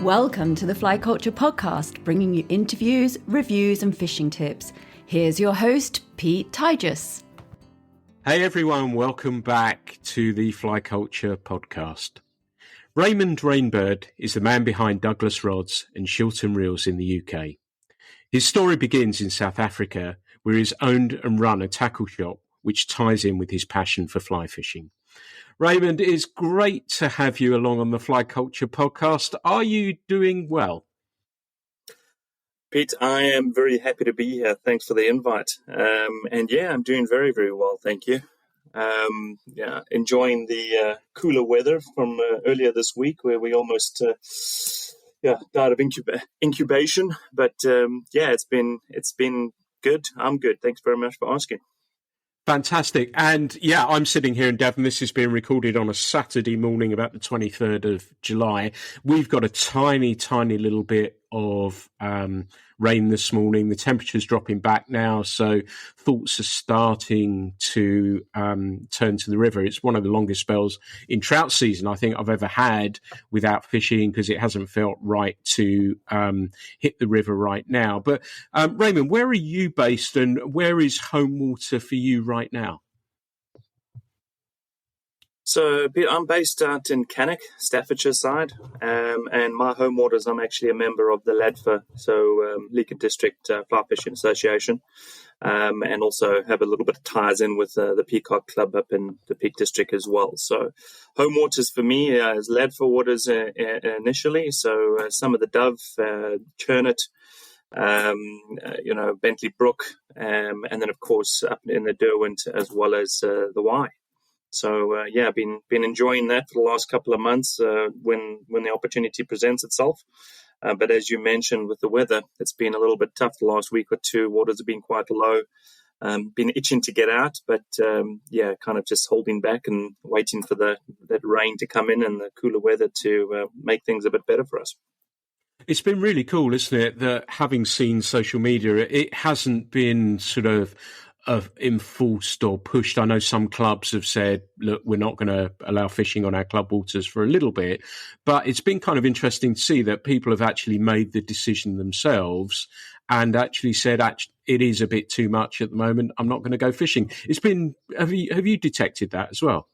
Welcome to the Fly Culture Podcast, bringing you interviews, reviews and fishing tips. Here's your host, Pete Tigers. Hey everyone, welcome back to the Fly Culture Podcast. Raymond Rainbird is the man behind Douglas Rods and Shilton Reels in the UK. His story begins in South Africa, where he's owned and run a tackle shop, which ties in with his passion for fly fishing. Raymond, it's great to have you along on the Fly Culture Podcast. Are you doing well? Pete, I am very happy to be here. Thanks for the invite. I'm doing very, very well. Thank you. Enjoying the cooler weather from earlier this week, where we almost died of incubation. But it's been good. I'm good. Thanks very much for asking. Fantastic. And I'm sitting here in Devon. This is being recorded on a Saturday morning, about the 23rd of July. We've got a tiny, tiny little bit of rain this morning. The temperature's dropping back now, so thoughts are starting to turn to the river. It's one of the longest spells in trout season I think I've ever had without fishing, because it hasn't felt right to hit the river right now. But Raymond, where are you based and where is home water for you right now? So I'm based out in Cannock, Staffordshire side, and my home waters, I'm actually a member of the LADFA, so Leakin District Fly Fishing Association, and also have a little bit of ties in with the Peacock Club up in the Peak District as well. So home waters for me is LADFA waters initially, so some of the Dove, Churnet, Bentley Brook, and then of course up in the Derwent as well as the Wye. So I've been enjoying that for the last couple of months when the opportunity presents itself. But as you mentioned, with the weather, it's been a little bit tough the last week or two. Waters have been quite low. Been itching to get out, but kind of just holding back and waiting for that rain to come in and the cooler weather to make things a bit better for us. It's been really cool, isn't it, that having seen social media, it hasn't been sort of enforced or pushed. I know some clubs have said, look, we're not going to allow fishing on our club waters for a little bit, but it's been kind of interesting to see that people have actually made the decision themselves and actually said, it is a bit too much at the moment, I'm not going to go fishing. Have you detected that as well?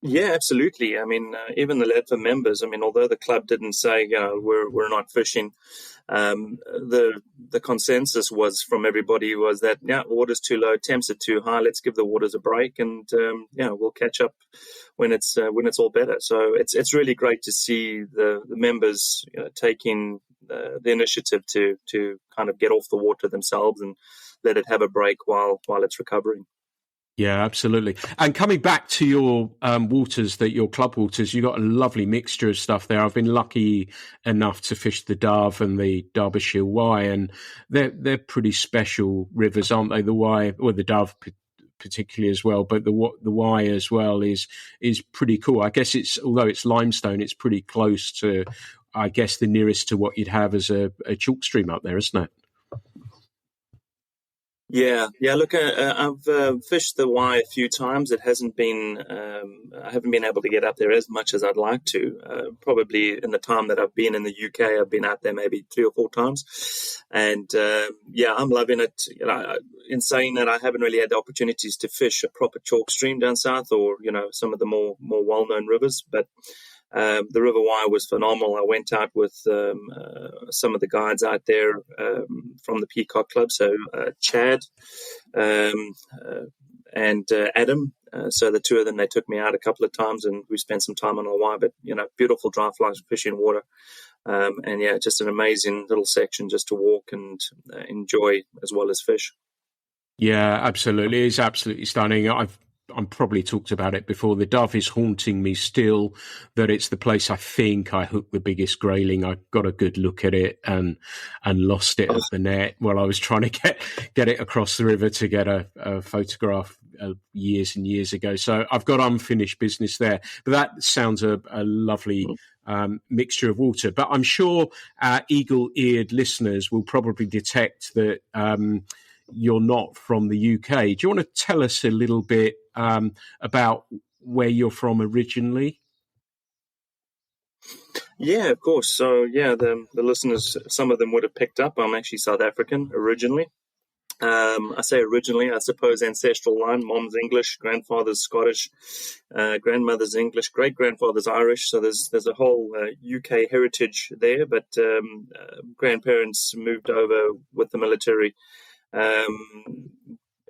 Yeah, absolutely. I mean, even the LADFA members, although the club didn't say, we're not fishing, the consensus was from everybody was that, water's too low, temps are too high, let's give the waters a break and, we'll catch up when it's all better. So it's really great to see the members taking the initiative to kind of get off the water themselves and let it have a break while it's recovering. Yeah, absolutely. And coming back to your waters, your club waters, you've got a lovely mixture of stuff there. I've been lucky enough to fish the Dove and the Derbyshire Wye, and they're pretty special rivers, aren't they? The Wye, or the Dove particularly as well, but the Wye as well is pretty cool. I guess although it's limestone, it's pretty close to, I guess, the nearest to what you'd have as a chalk stream up there, isn't it? Yeah. Look, I've fished the Wye a few times. It hasn't been, I haven't been able to get up there as much as I'd like to. Probably in the time that I've been in the UK, I've been out there maybe 3 or 4 times. And I'm loving it. In saying that, I haven't really had the opportunities to fish a proper chalk stream down south, or some of the more well-known rivers, but the River Wye was phenomenal. I went out with some of the guides out there from the Peacock Club, so Chad and Adam. So the two of them, they took me out a couple of times and we spent some time on the Wye, but, beautiful dry fly fishing water. Just an amazing little section just to walk and enjoy as well as fish. Yeah, absolutely. It's absolutely stunning. I've probably talked about it before. The Dove is haunting me still, that it's the place I think I hooked the biggest grayling. I got a good look at it and lost it at the net while I was trying to get it across the river to get a photograph years and years ago. So I've got unfinished business there. But that sounds a lovely mixture of water. But I'm sure our eagle-eared listeners will probably detect that you're not from the UK. Do you want to tell us a little bit about where you're from originally? Yeah, of course. So, yeah, the listeners, some of them would have picked up. I'm actually South African originally. I say originally, I suppose ancestral line. Mom's English, grandfather's Scottish, grandmother's English, great grandfather's Irish. So there's a whole UK heritage there. But grandparents moved over with the military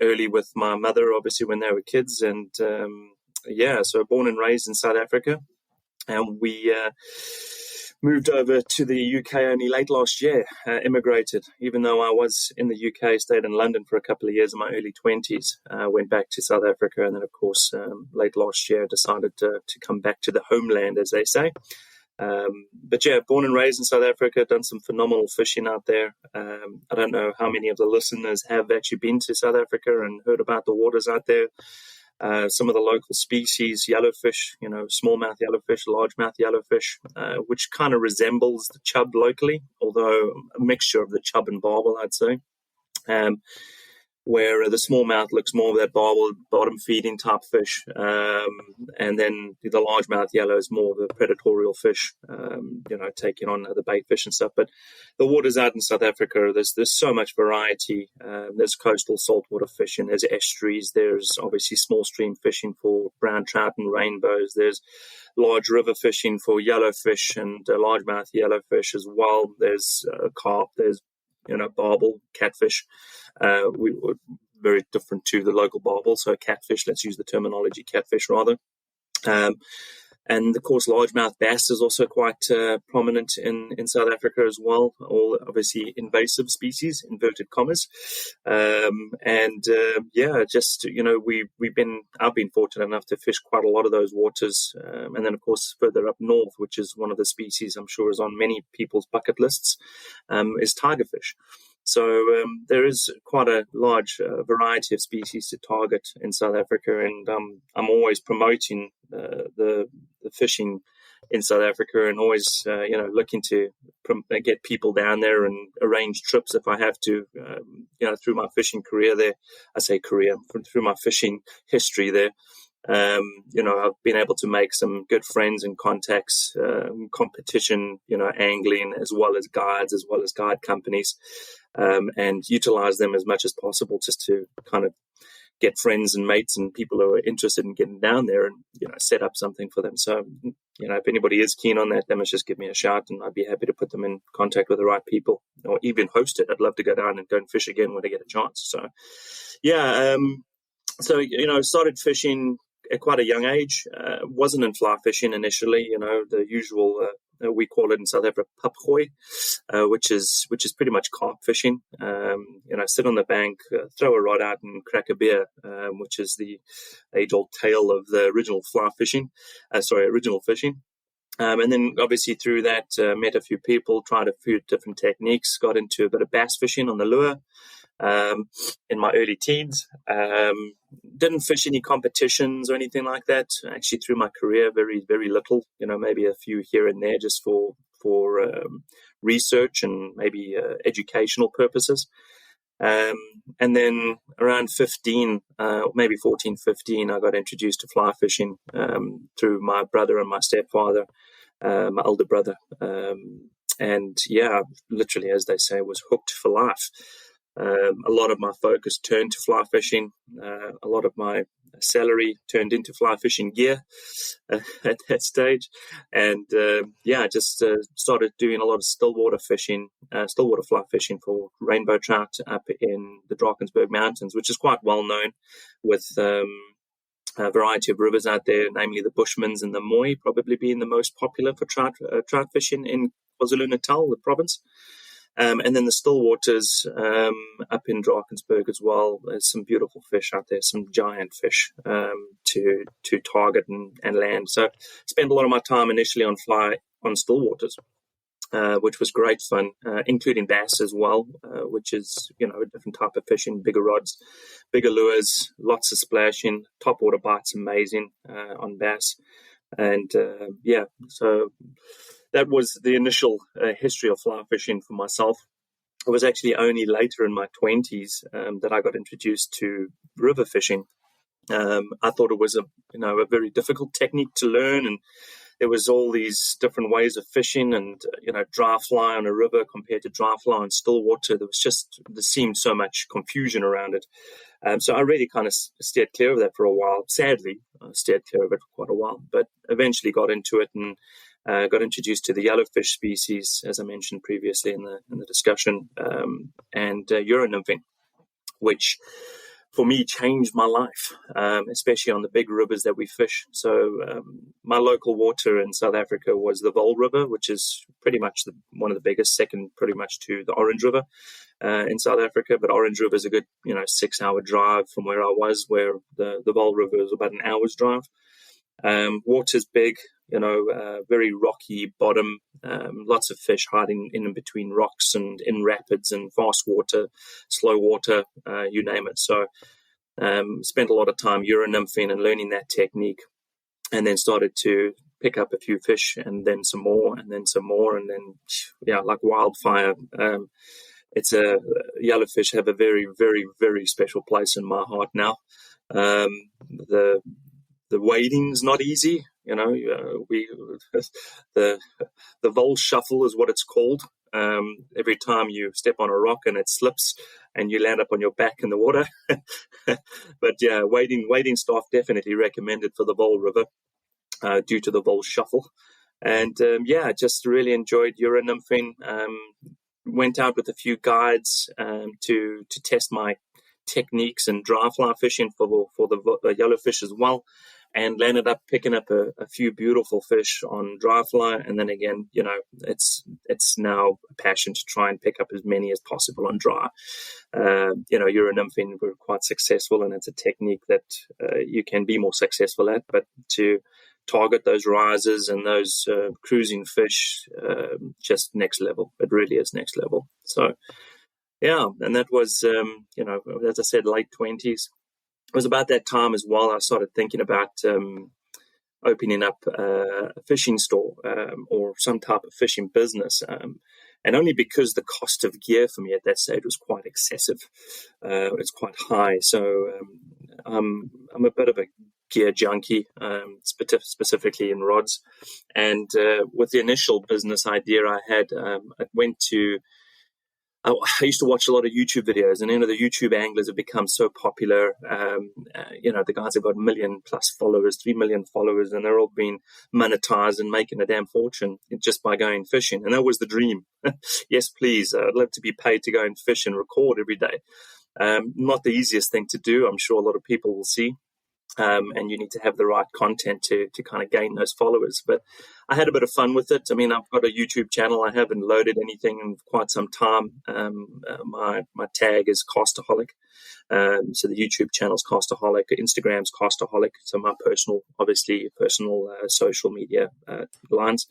early with my mother, obviously when they were kids, and so born and raised in South Africa. And we moved over to the UK only late last year, immigrated. Even though I was in the UK, stayed in London for a couple of years in my early 20s, went back to South Africa, and then, of course, late last year, decided to come back to the homeland, as they say. But yeah, born and raised in South Africa, done some phenomenal fishing out there. I don't know how many of the listeners have actually been to South Africa and heard about the waters out there. Some of the local species, yellowfish, smallmouth yellowfish, largemouth yellowfish, which kind of resembles the chub locally, although a mixture of the chub and barbel, I'd say. Where the smallmouth looks more of that barbel, bottom feeding type fish, and then the largemouth yellow is more of a predatorial fish, taking on the bait fish and stuff. But the waters out in South Africa, there's so much variety. There's coastal saltwater fishing, there's estuaries, there's obviously small stream fishing for brown trout and rainbows, there's large river fishing for yellowfish and largemouth yellowfish as well. There's carp, there's barbel, catfish. We were very different to the local barbel, so catfish, let's use the terminology catfish rather. And of course, largemouth bass is also quite prominent in South Africa as well. All obviously invasive species, inverted commas. I've been fortunate enough to fish quite a lot of those waters. And then, of course, further up north, which is one of the species I'm sure is on many people's bucket lists, is tigerfish. So there is quite a large variety of species to target in South Africa, and I'm always promoting the fishing in South Africa, and always looking to get people down there and arrange trips if I have to. Through my fishing career there, I say career, through my fishing history there. I've been able to make some good friends and contacts, competition, angling, as well as guide companies, and utilize them as much as possible just to kind of get friends and mates and people who are interested in getting down there and, set up something for them. So, if anybody is keen on that, they must just give me a shout, and I'd be happy to put them in contact with the right people, or even host it. I'd love to go down and go and fish again when I get a chance. So, started fishing at quite a young age. Wasn't in fly fishing initially, the usual, we call it in South Africa, papgooi, which is pretty much carp fishing. Sit on the bank, throw a rod out and crack a beer, which is the age-old tale of the original fishing. And then obviously through that, met a few people, tried a few different techniques, got into a bit of bass fishing on the lure. In my early teens, didn't fish any competitions or anything like that. Actually, through my career, very, very little. Maybe a few here and there, just for research and maybe educational purposes. And then around 15, maybe 14, 15, I got introduced to fly fishing through my brother and my stepfather, my older brother. Literally, as they say, was hooked for life. A lot of my focus turned to fly fishing. A lot of my salary turned into fly fishing gear at that stage. And just started doing a lot of stillwater fly fishing for rainbow trout up in the Drakensberg Mountains, which is quite well known, with a variety of rivers out there, namely the Bushmans and the Moy, probably being the most popular for trout fishing in KwaZulu-Natal, the province. And then the still waters up in Drakensberg as well. There's some beautiful fish out there, some giant fish to target and land. So spent a lot of my time initially on still waters, which was great fun, including bass as well, which is, a different type of fishing, bigger rods, bigger lures, lots of splashing, top water bites, amazing on bass. And so that was the initial history of fly fishing for myself. It was actually only later in my 20s that I got introduced to river fishing. I thought it was a very difficult technique to learn, and there was all these different ways of fishing, and dry fly on a river compared to dry fly on still water. There seemed so much confusion around it. So I really kind of steered clear of that for a while. Sadly, I steered clear of it for quite a while, but eventually got into it and got introduced to the yellowfish species, as I mentioned previously in the discussion, and Euronymphing, which for me changed my life, especially on the big rivers that we fish. So my local water in South Africa was the Vaal River, which is pretty much one of the biggest, second pretty much to the Orange River in South Africa. But Orange River is a good 6-hour drive from where I was, where the Vaal River is about an hour's drive. Water's big, very rocky bottom, lots of fish hiding in between rocks and in rapids and fast water, slow water, you name it. So spent a lot of time Euronymphing and learning that technique, and then started to pick up a few fish, and then some more, and then some more, and then, like wildfire. Yellowfish have a very, very, very special place in my heart now. The wading's not easy, the Vaal shuffle is what it's called. Every time you step on a rock and it slips and you land up on your back in the water. But yeah, wading staff definitely recommended for the Vaal River due to the Vaal shuffle. And just really enjoyed Euronymphing. Went out with a few guides to test my techniques and dry fly fishing for the yellowfish as well, and landed up picking up a few beautiful fish on dry fly. And then again, it's now a passion to try and pick up as many as possible on dry. Euronymphing, we're quite successful, and it's a technique that you can be more successful at, but to target those risers and those cruising fish, just next level. It really is next level. So yeah, and that was, as I said, late 20s. It was about that time as well I started thinking about opening up a fishing store or some type of fishing business. And only because the cost of gear for me at that stage was quite excessive. It's quite high. So I'm a bit of a gear junkie, specifically in rods. And with the initial business idea I had, I used to watch a lot of YouTube videos, and the YouTube anglers have become so popular. The guys have got 1 million plus followers, 3 million followers, and they're all being monetized and making a damn fortune just by going fishing. And that was the dream. Yes, please. I'd love to be paid to go and fish and record every day. Not the easiest thing to do. I'm sure a lot of people will see. And you need to have the right content to kind of gain those followers. But I had a bit of fun with it. I mean, I've got a YouTube channel. I haven't loaded anything in quite some time. My tag is Castaholic. So the YouTube channel's Castaholic, Instagram's Castaholic. So my personal social media lines.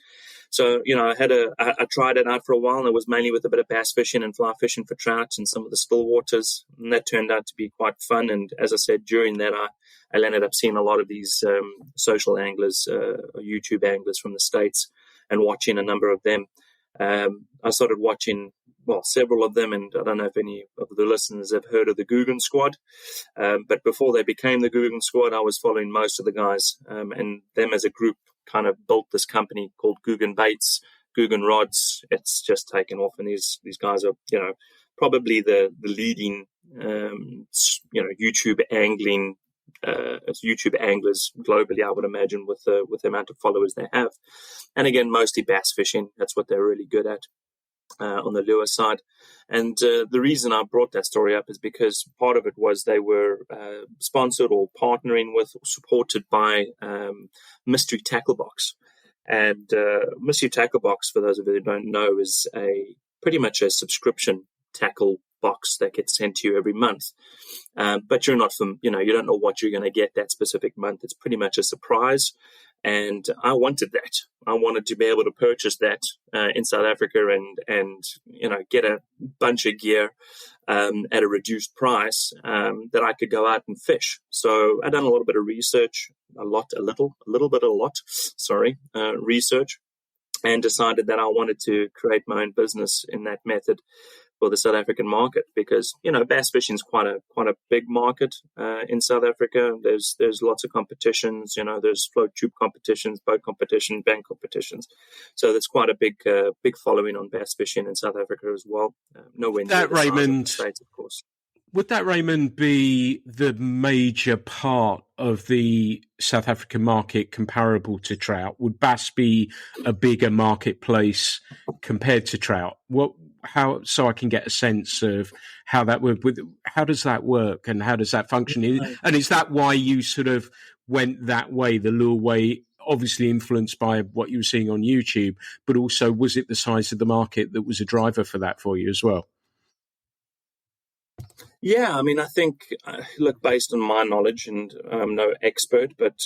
So, I tried it out for a while, and it was mainly with a bit of bass fishing and fly fishing for trout and some of the still waters. And that turned out to be quite fun. And as I said, during that, I ended up seeing a lot of these social anglers, YouTube anglers from the States, and watching a number of them. I started watching, several of them, and I don't know if any of the listeners have heard of the Guggen Squad. But before they became the Guggen Squad, I was following most of the guys, and them as a group kind of built this company called Guggen Baits, Guggen Rods. It's just taken off, and these guys are, probably the leading, YouTube angling, YouTube anglers globally, I would imagine, with the amount of followers they have. And again, mostly bass fishing. That's what they're really good at on the lure side. And the reason I brought that story up is because part of it was they were sponsored or partnering with or supported by Mystery Tackle Box. And Mystery Tackle Box, for those of you who don't know, is pretty much a subscription tackle box that gets sent to you every month. But you're not you don't know what you're going to get that specific month. It's pretty much a surprise. And I wanted that. I wanted to be able to purchase that in South Africa and get a bunch of gear at a reduced price that I could go out and fish. So I done a little bit of research, research, and decided that I wanted to create my own business in that method. for the South African market, because bass fishing is quite a big market in South Africa. There's lots of competitions. There's float tube competitions, boat competition, bank competitions. So there's quite a big following on bass fishing in South Africa as well. Nowhere near the size of the States, of course. Would that, Raymond, be the major part of the South African market comparable to trout? Would bass be a bigger marketplace compared to trout? So I can get a sense of how that would. How does that work, and how does that function? And is that why you sort of went that way, the lure way? Obviously influenced by what you were seeing on YouTube, but also was it the size of the market that was a driver for that for you as well? Yeah, I mean, I think, look, based on my knowledge, and I'm no expert, but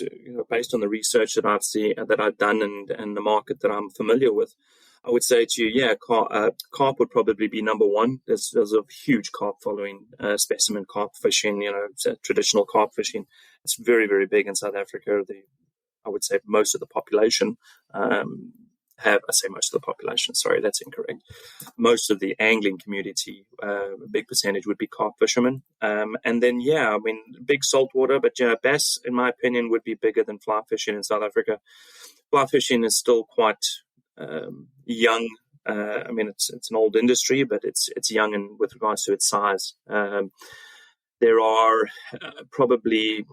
based on the research that I've done, and the market that I'm familiar with, I would say to you, yeah, carp would probably be number one. There's a huge carp following, specimen carp fishing, traditional carp fishing. It's very, very big in South Africa. I would say most of the population most of the population, sorry, that's incorrect. Most of the angling community, a big percentage would be carp fishermen. And then, yeah, I mean, big saltwater, but bass, in my opinion, would be bigger than fly fishing in South Africa. Fly fishing is still quite young. I mean, it's an old industry, but it's young with regards to its size. There are probably,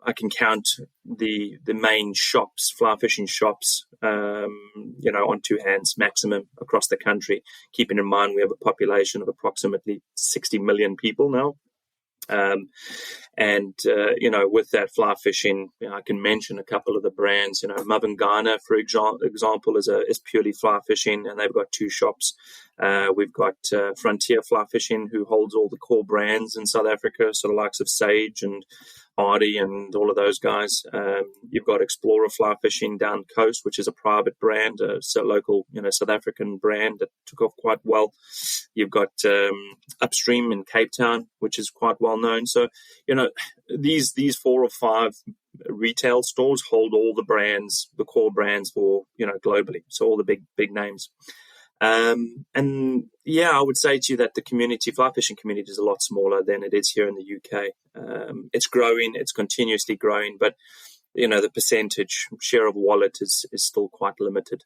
I can count the main shops, fly fishing shops, on two hands maximum across the country. Keeping in mind we have a population of approximately 60 million people now. With that fly fishing, I can mention a couple of the brands. Mabangana, for example, is purely fly fishing, and they've got two shops. We've got Frontier Fly Fishing, who holds all the core brands in South Africa, so the likes of Sage and Hardy and all of those guys. You've got Explorer Fly Fishing down coast, which is a private brand, a local, South African brand that took off quite well. You've got Upstream in Cape Town, which is quite well known. So, these 4 or 5 retail stores hold all the brands, the core brands for, globally. So all the big names. I would say to you that the fly fishing community is a lot smaller than it is here in the UK. It's growing, it's continuously growing, but, the percentage share of wallet is still quite limited.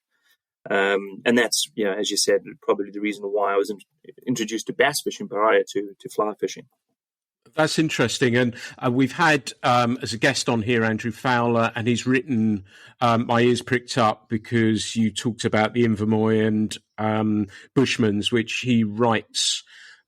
And that's, as you said, probably the reason why I was introduced to bass fishing prior to fly fishing. That's interesting. And we've had, as a guest on here, Andrew Fowler, and he's written, my ears pricked up because you talked about the Invermoy and Bushmans, which he writes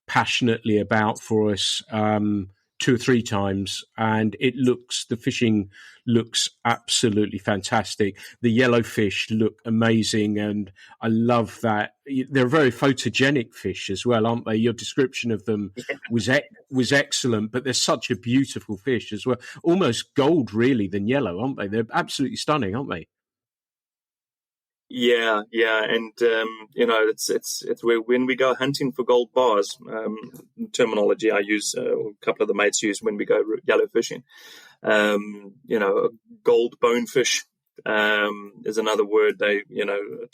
passionately about for us 2 or 3 times. And the fishing looks absolutely fantastic. The yellowfish look amazing. And I love that. They're very photogenic fish as well, aren't they? Your description of them was excellent, but they're such a beautiful fish as well. Almost gold, really, than yellow, aren't they? They're absolutely stunning, aren't they? Yeah, and it's when we go hunting for gold bars, terminology I use, a couple of the mates use when we go yellow fishing. Gold bonefish is another word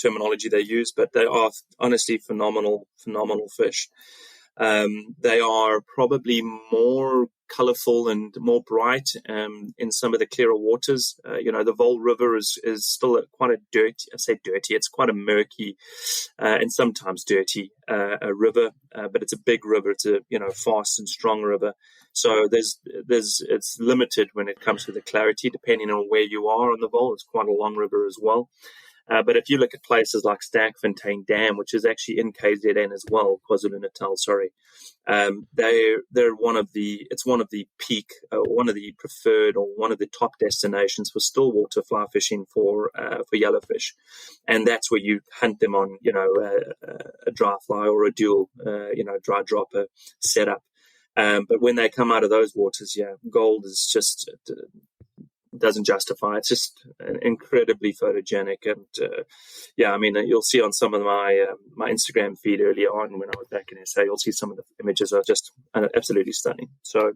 terminology they use, but they are honestly phenomenal fish. They are probably more colorful and more bright in some of the clearer waters. The Vole River is still quite a dirty, I say dirty, it's quite a murky and sometimes dirty river, but it's a big river. It's a fast and strong river. So it's limited when it comes to the clarity, depending on where you are on the Vole. It's quite a long river as well. But if you look at places like Sterkfontein Dam, which is actually in KZN as well, KwaZulu-Natal, sorry, they're one of the peak, one of the preferred, or one of the top destinations for stillwater fly fishing for yellowfish, and that's where you hunt them on a dry fly or a dual dry dropper setup. But when they come out of those waters, gold is just doesn't justify. It's just incredibly photogenic, and you'll see on some of my Instagram feed earlier on when I was back in SA, you'll see some of the images are just absolutely stunning. So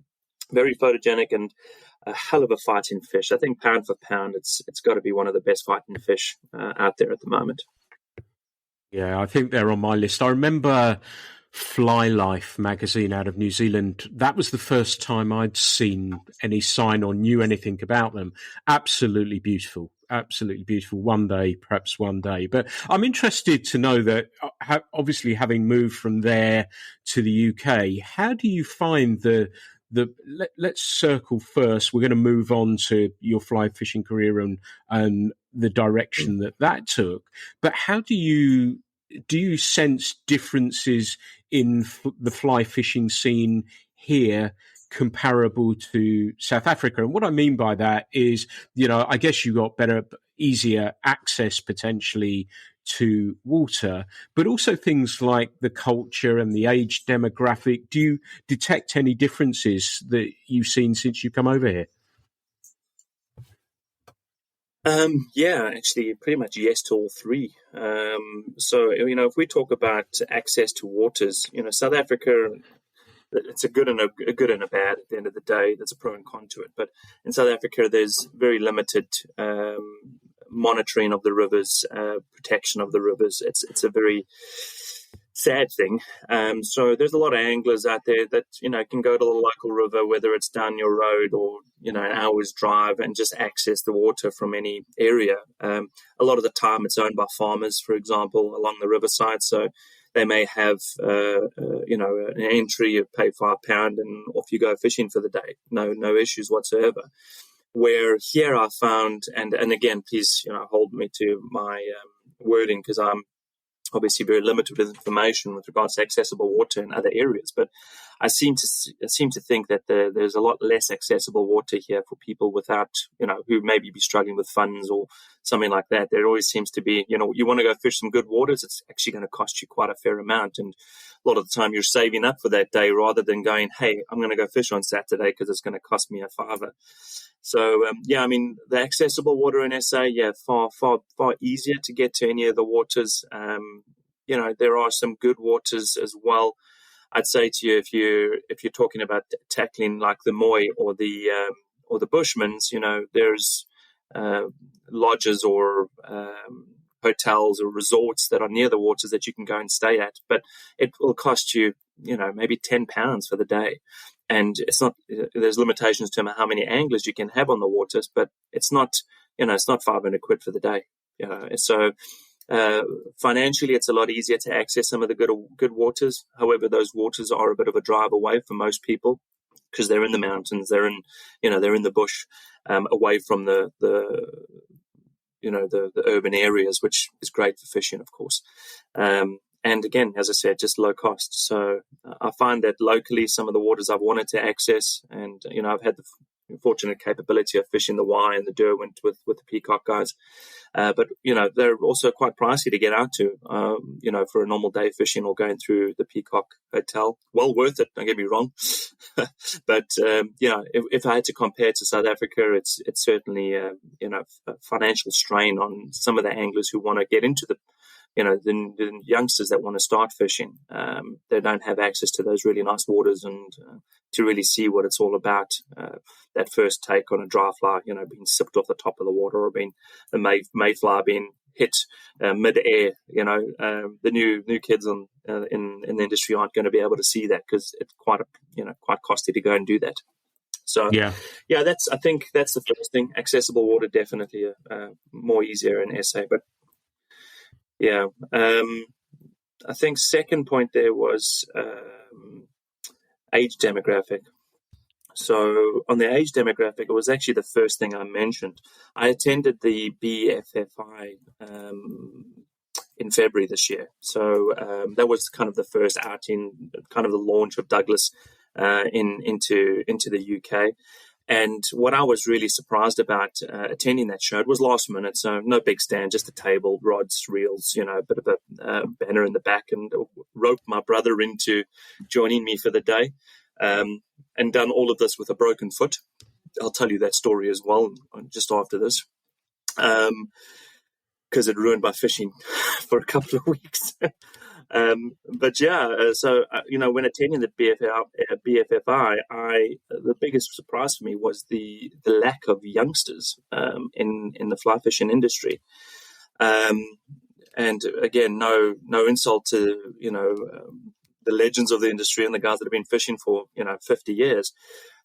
very photogenic and a hell of a fighting fish. I think pound for pound, it's got to be one of the best fighting fish out there at the moment. Yeah, I think they're on my list. I remember Fly Life magazine out of New Zealand. That was the first time I'd seen any sign or knew anything about them. Absolutely beautiful. Absolutely beautiful. One day, perhaps one day. But I'm interested to know that, obviously, having moved from there to the UK, how do you find let's circle first. We're going to move on to your fly fishing career and the direction that took. But how do you sense differences in the fly fishing scene here comparable to South Africa? And what I mean by that is, I guess you got easier access potentially to water, but also things like the culture and the age demographic. Do you detect any differences that you've seen since you've come over here? Yeah, actually, pretty much yes to all three. So, if we talk about access to waters, South Africa, it's a good and a bad at the end of the day. There's a pro and con to it. But in South Africa, there's very limited monitoring of the rivers, protection of the rivers. It's a very sad thing. So there's a lot of anglers out there that, can go to the local river, whether it's down your road or, an hour's drive, and just access the water from any area. A lot of the time it's owned by farmers, for example, along the riverside. So they may have, an entry, you pay £5 and off you go fishing for the day. No issues whatsoever. Where here I found, and again, please, hold me to my wording, because I'm obviously very limited with information with regards to accessible water in other areas, but I seem to think that there's a lot less accessible water here for people without, who maybe be struggling with funds or something like that. There always seems to be, you want to go fish some good waters, it's actually going to cost you quite a fair amount, and a lot of the time you're saving up for that day rather than going, hey, I'm going to go fish on Saturday because it's going to cost me £5. So, the accessible water in SA, far easier to get to any of the waters. There are some good waters as well. I'd say to you, if you're talking about tackling like the Moy or the Bushmans, there's lodges or hotels or resorts that are near the waters that you can go and stay at, but it will cost you, maybe £10 for the day. And it's not, there's limitations to how many anglers you can have on the waters, but it's not, it's not £500 for the day. So financially, it's a lot easier to access some of the good waters. However, those waters are a bit of a drive away for most people because they're in the mountains, they're in the bush, away from the urban areas, which is great for fishing, of course. And again, as I said, just low cost. So I find that locally, some of the waters I've wanted to access, and, I've had the fortunate capability of fishing the Y and the Derwent with the Peacock guys. But, they're also quite pricey to get out to, for a normal day fishing or going through the Peacock Hotel. Well worth it, don't get me wrong. But, if I had to compare to South Africa, it's certainly, a financial strain on some of the anglers who want to get into the youngsters that want to start fishing. They don't have access to those really nice waters and to really see what it's all about. That first take on a dry fly, being sipped off the top of the water, or being the mayfly being hit mid-air. The new kids in the industry aren't going to be able to see that because it's quite costly to go and do that. So I think that's the first thing. Accessible water, definitely more easier in SA, but. Yeah, I think second point there was age demographic. So on the age demographic, it was actually the first thing I mentioned. I attended the BFFI in February this year. So that was kind of the first outing, kind of the launch of Douglas into the UK. And what I was really surprised about attending that show, it was last minute, so no big stand, just a table, rods, reels, a bit of a banner in the back, and roped my brother into joining me for the day, and done all of this with a broken foot. I'll tell you that story as well just after this, because it ruined my fishing for a couple of weeks. So when attending the BFFI, the biggest surprise for me was the lack of youngsters in the fly fishing industry. And again, no insult to, the legends of the industry and the guys that have been fishing for, 50 years.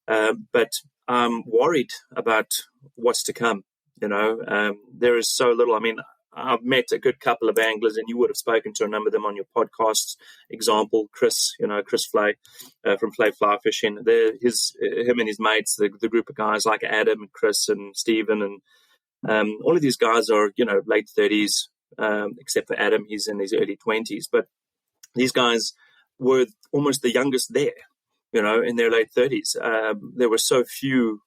But I'm worried about what's to come. There is so little. I mean, I've met a good couple of anglers, and you would have spoken to a number of them on your podcasts. Example, Chris Flay from Flay Fly Fishing. Him and his mates, the group of guys like Adam and Chris and Stephen, and all of these guys are, late 30s, except for Adam, he's in his early 20s. But these guys were almost the youngest there. In their late 30s. There were so few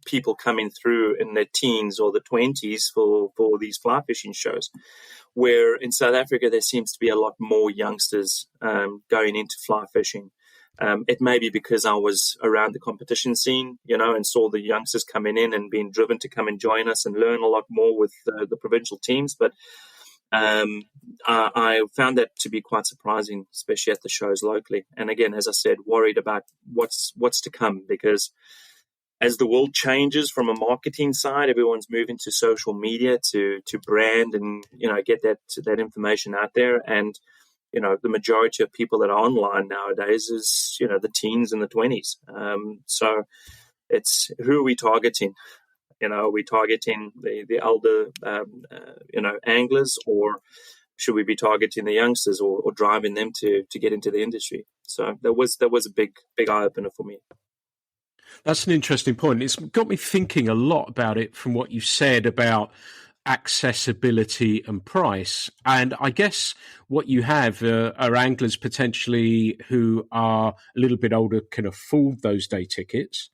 people coming through in their teens or the 20s for these fly fishing shows, where in South Africa there seems to be a lot more youngsters going into fly fishing. It may be because I was around the competition scene, and saw the youngsters coming in and being driven to come and join us and learn a lot more with the provincial teams. But I found that to be quite surprising, especially at the shows locally. And again, as I said, worried about what's to come, because as the world changes from a marketing side, everyone's moving to social media to brand and, get that information out there. And, the majority of people that are online nowadays is, the teens and the 20s. So it's, who are we targeting? Are we targeting the elder, anglers, or should we be targeting the youngsters or driving them to get into the industry? So that was a big eye opener for me. That's an interesting point. It's got me thinking a lot about it from what you said about accessibility and price. And I guess what you have are anglers potentially who are a little bit older, can afford those day tickets.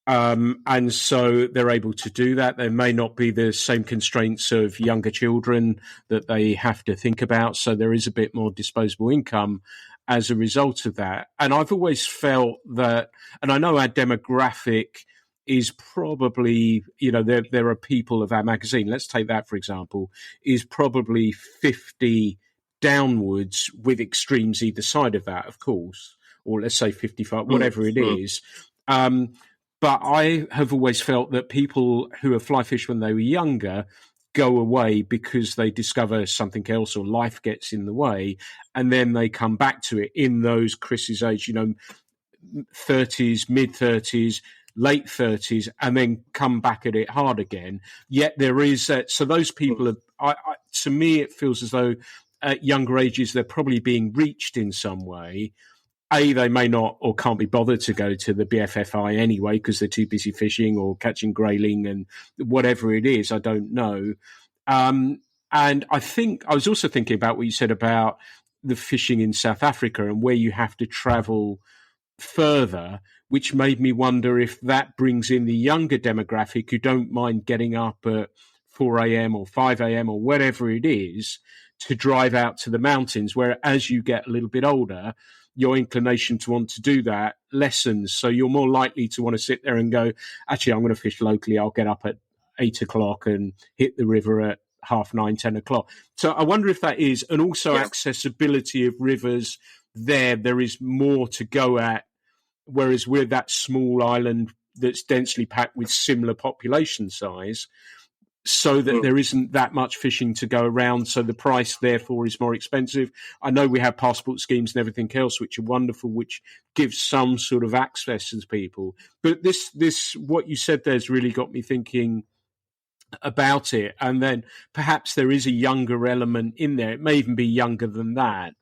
And so they're able to do that. There may not be the same constraints of younger children that they have to think about. So there is a bit more disposable income as a result of that. And I've always felt that, and I know our demographic is probably, there are people of our magazine, let's take that for example, is probably 50 downwards with extremes either side of that, of course, or let's say 55, whatever it is. But I have always felt that people who have fly fished when they were younger go away because they discover something else or life gets in the way, and then they come back to it in those Chris's age, 30s, mid-30s, late 30s, and then come back at it hard again. Yet there is so those people are, to me, it feels as though at younger ages they're probably being reached in some way. They may not or can't be bothered to go to the BFFI anyway because they're too busy fishing or catching grayling and whatever it is, I don't know. And I think I was also thinking about what you said about the fishing in South Africa and where you have to travel further, which made me wonder if that brings in the younger demographic who don't mind getting up at 4 a.m. or 5 a.m. or whatever it is to drive out to the mountains, where as you get a little bit older, your inclination to want to do that lessens. So you're more likely to want to sit there and go, actually, I'm going to fish locally. I'll get up at 8 o'clock and hit the river at 9:30, 10 o'clock. So I wonder if that is, and also accessibility of rivers there is more to go at. Whereas we're that small island that's densely packed with similar population size, so that there isn't that much fishing to go around. So the price, therefore, is more expensive. I know we have passport schemes and everything else, which are wonderful, which gives some sort of access to people. But this, what you said there has really got me thinking about it. And then perhaps there is a younger element in there. It may even be younger than that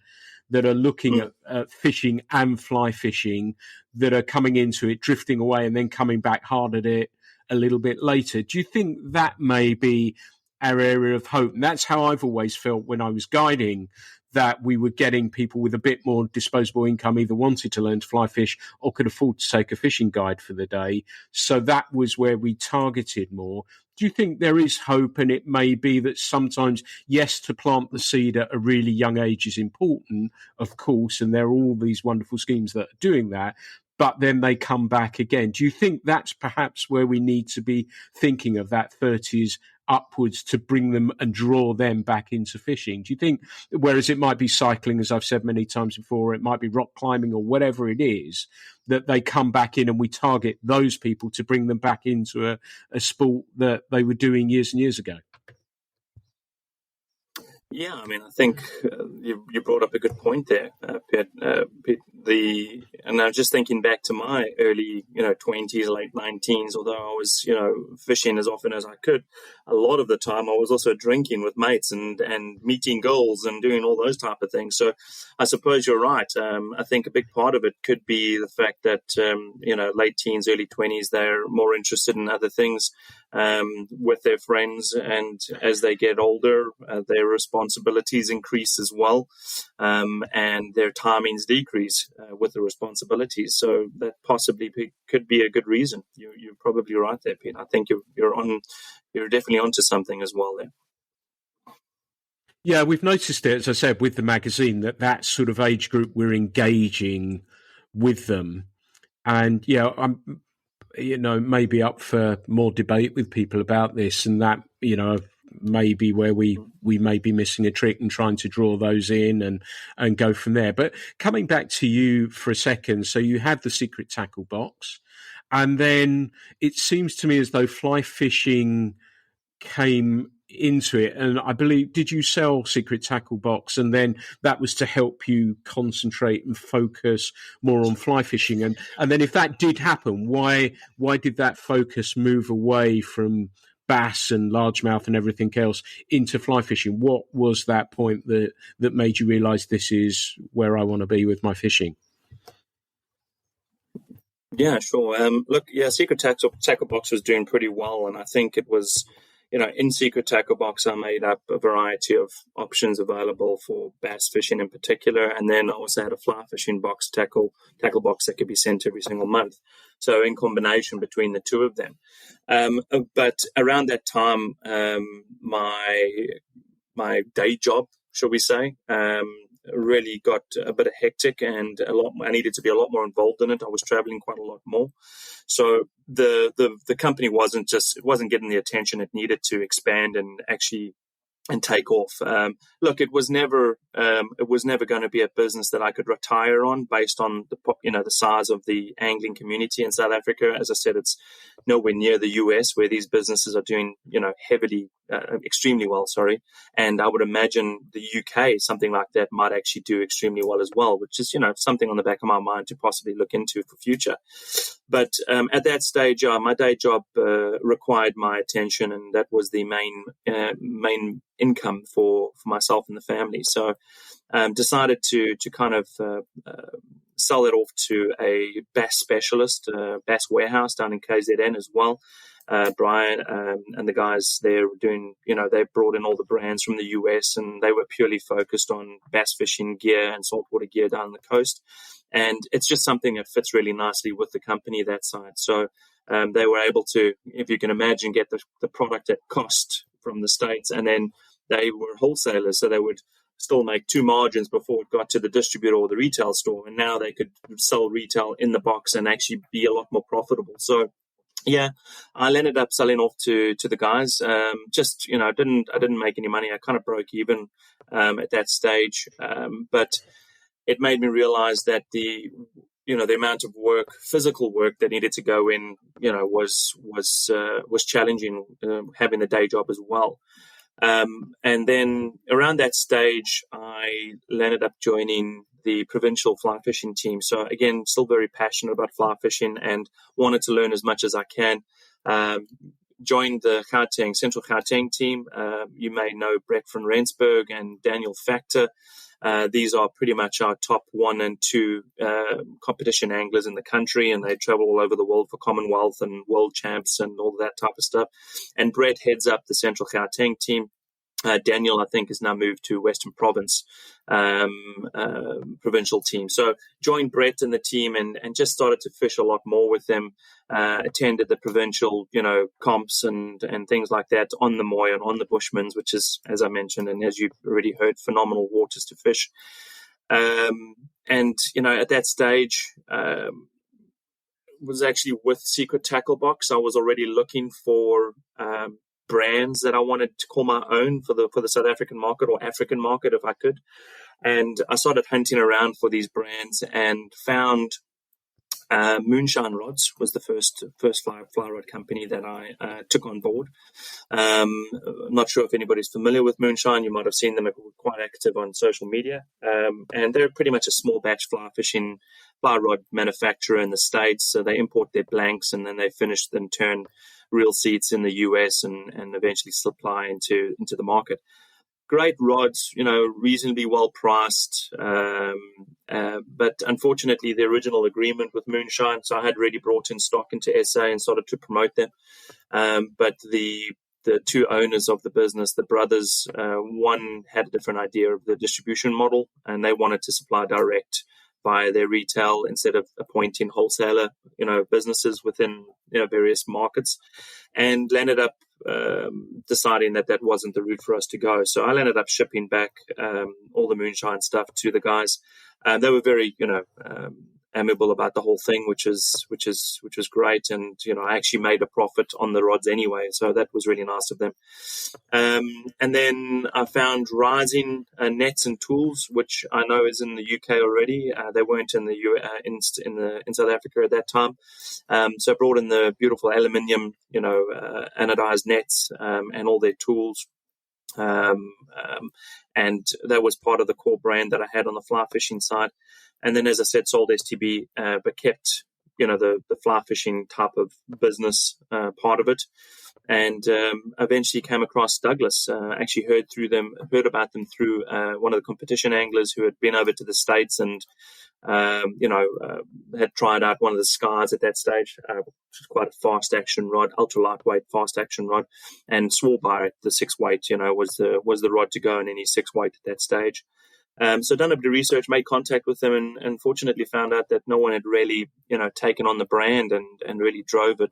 are looking at fishing and fly fishing, that are coming into it, drifting away, and then coming back hard at it a little bit later. Do you think that may be our area of hope? And that's how I've always felt when I was guiding, that we were getting people with a bit more disposable income, either wanted to learn to fly fish or could afford to take a fishing guide for the day. So that was where we targeted more. Do you think there is hope? And it may be that sometimes, yes, to plant the seed at a really young age is important, of course, and there are all these wonderful schemes that are doing that, but then they come back again. Do you think that's perhaps where we need to be thinking of that 30s upwards to bring them and draw them back into fishing? Do you think, whereas it might be cycling, as I've said many times before, it might be rock climbing or whatever it is, that they come back in and we target those people to bring them back into a sport that they were doing years and years ago? Yeah, I mean, I think you brought up a good point there, Pete. And I was just thinking back to my early, 20s, late 19s. Although I was, fishing as often as I could, a lot of the time I was also drinking with mates and meeting girls and doing all those type of things. So I suppose you're right. I think a big part of it could be the fact that late teens, early 20s, they're more interested in other things with their friends, and as they get older, their responsibilities increase as well, and their timings decrease with the responsibilities. So that possibly could be a good reason. You're probably right there, Pete. I think you're definitely onto something as well there. Yeah, we've noticed it, as I said, with the magazine, that sort of age group, we're engaging with them. And yeah, I'm maybe up for more debate with people about this, and that, maybe where we may be missing a trick and trying to draw those in and go from there. But coming back to you for a second, so you had the secret tackle box, and then it seems to me as though fly fishing came into it, and I believe, did you sell secret tackle box, and then that was to help you concentrate and focus more on fly fishing, and then if that did happen, why did that focus move away from bass and largemouth and everything else into fly fishing? What was that point that made you realize this is where I want to be with my fishing? Yeah, sure. Secret Tackle Box was doing pretty well, and I think it was, in Secret Tackle Box, I made up a variety of options available for bass fishing in particular, and then I also had a fly fishing box, tackle box that could be sent every single month. So in combination between the two of them. But around that time, my day job, shall we say, really got a bit hectic, and I needed to be a lot more involved in it. I was traveling quite a lot more. So the company wasn't getting the attention it needed to expand and actually and take off. Look, it was never going to be a business that I could retire on based on the size of the angling community in South Africa. As I said, it's nowhere near the US, where these businesses are doing extremely well. And I would imagine the UK, something like that, might actually do extremely well as well, which is something on the back of my mind to possibly look into for future. But at that stage, my day job required my attention, and that was the main income for myself and the family. So decided to kind of sell it off to a bass specialist, bass warehouse down in KZN as well. Brian and the guys there were doing, they brought in all the brands from the US, and they were purely focused on bass fishing gear and saltwater gear down the coast. And it's just something that fits really nicely with the company that side. So they were able to, if you can imagine, get the product at cost from the States, and then they were wholesalers, so they would still make two margins before it got to the distributor or the retail store, and now they could sell retail in the box and actually be a lot more profitable. So yeah, I ended up selling off to the guys. I didn't make any money. I kind of broke even at that stage, but it made me realize that the amount of work, physical work that needed to go in, was challenging, having the day job as well. And then around that stage, I ended up joining the provincial fly fishing team. So again, still very passionate about fly fishing and wanted to learn as much as I can. Joined the Central Gauteng team. You may know Brett van Rensburg and Daniel Factor. These are pretty much our top 1 and 2 competition anglers in the country, and they travel all over the world for Commonwealth and World Champs and all that type of stuff. And Brett heads up the Central Gauteng team. Daniel, I think, has now moved to Western Province provincial team. So joined Brett and the team and just started to fish a lot more with them. Attended the provincial, comps and things like that on the Moy and on the Bushmans, which is, as I mentioned, and as you've already heard, phenomenal waters to fish. At that stage, was actually with Secret Tackle Box. I was already looking for brands that I wanted to call my own for the South African market or African market, if I could. And I started hunting around for these brands and found Moonshine Rods was the first fly rod company that I took on board. I'm not sure if anybody's familiar with Moonshine. You might have seen them. They're quite active on social media. And they're pretty much a small batch fly rod manufacturer in the States. So they import their blanks and then they finish and turn reel seats in the US and eventually supply into the market. Great rods, reasonably well priced. But unfortunately, the original agreement with Moonshine, so I had already brought in stock into SA and started to promote them. But the two owners of the business, the brothers, one had a different idea of the distribution model, and they wanted to supply direct via their retail instead of appointing wholesaler, businesses within various markets, and ended up deciding that wasn't the route for us to go. So I ended up shipping back all the Moonshine stuff to the guys. They were very, amiable about the whole thing, which was great. And I actually made a profit on the rods anyway, so that was really nice of them. And then I found Rising Nets and Tools, which I know is in the UK already. They weren't in the in South Africa at that time. So I brought in the beautiful aluminium, anodized nets and all their tools. And that was part of the core brand that I had on the fly fishing side. And then, as I said, sold STB, but kept, the fly fishing type of business part of it. And eventually came across Douglas. Actually heard about them through one of the competition anglers who had been over to the States and, had tried out one of the Skies at that stage, which is quite a fast action rod, ultra lightweight, fast action rod, and swore by it. The 6-weight, was the rod to go in any 6-weight at that stage. So done a bit of research, made contact with them, and fortunately found out that no one had really, taken on the brand and really drove it,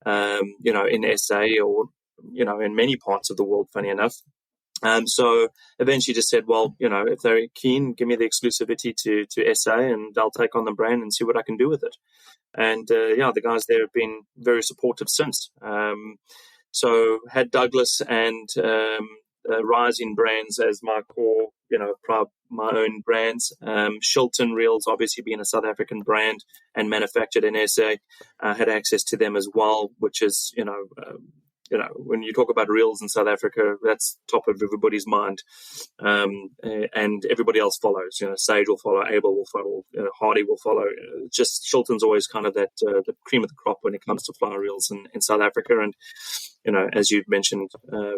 in SA or, in many parts of the world, funny enough. So eventually just said, well, if they're keen, give me the exclusivity to SA and I'll take on the brand and see what I can do with it. And, the guys there have been very supportive since. So had Douglas and Rising brands as my core, my own brands. Shilton Reels, obviously being a South African brand and manufactured in SA, had access to them as well, which is, when you talk about reels in South Africa, that's top of everybody's mind. And everybody else follows. Sage will follow, Abel will follow, Hardy will follow. Just Shilton's always kind of that the cream of the crop when it comes to fly reels in South Africa. And as you've mentioned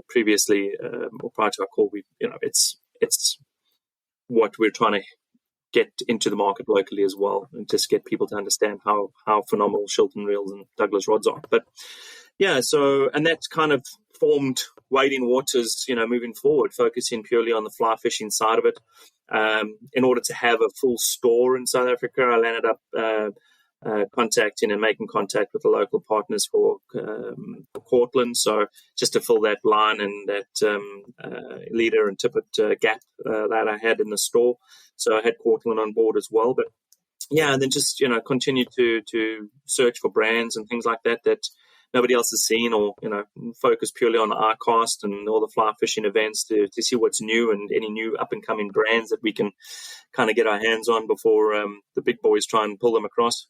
previously, or prior to our call, it's what we're trying to get into the market locally as well, and just get people to understand how phenomenal Shilton Reels and Douglas Rods are. But yeah, and that's kind of formed Wading Waters, moving forward, focusing purely on the fly fishing side of it. In order to have a full store in South Africa, I landed up contacting and making contact with the local partners for Cortland. So just to fill that line and that leader and tippet gap that I had in the store. So I had Cortland on board as well. But yeah, and then just, continue to search for brands and things like that nobody else has seen, or, focus purely on iCast and all the fly fishing events to see what's new and any new up and coming brands that we can kind of get our hands on before the big boys try and pull them across.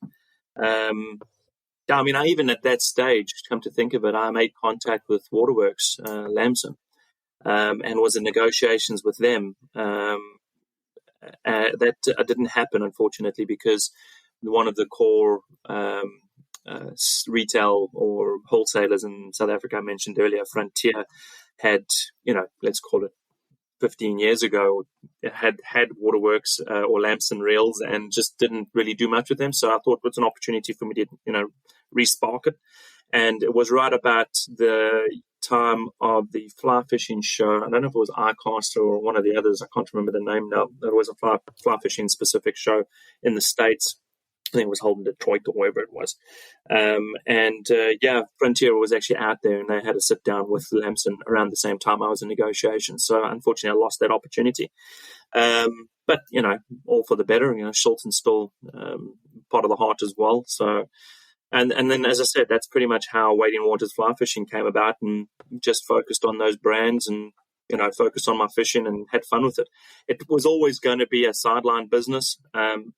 I even at that stage, come to think of it, I made contact with Waterworks, Lamson, and was in negotiations with them. That didn't happen, unfortunately, because one of the core retail or wholesalers in South Africa I mentioned earlier, Frontier, had, let's call it 15 years ago, had Waterworks or Lamson Reels and just didn't really do much with them. So I thought it was an opportunity for me to, re-spark it. And it was right about the time of the fly fishing show. I don't know if it was iCast or one of the others. I can't remember the name now. There was a fly fishing specific show in the States. I think it was held in Detroit or wherever it was. Frontier was actually out there and they had a sit down with Lamson around the same time I was in negotiations. So unfortunately, I lost that opportunity. But, all for the better. Shilton's still part of the heart as well. So, and then, as I said, that's pretty much how Wading Waters fly fishing came about, and just focused on those brands and, focused on my fishing and had fun with it. It was always going to be a sideline business,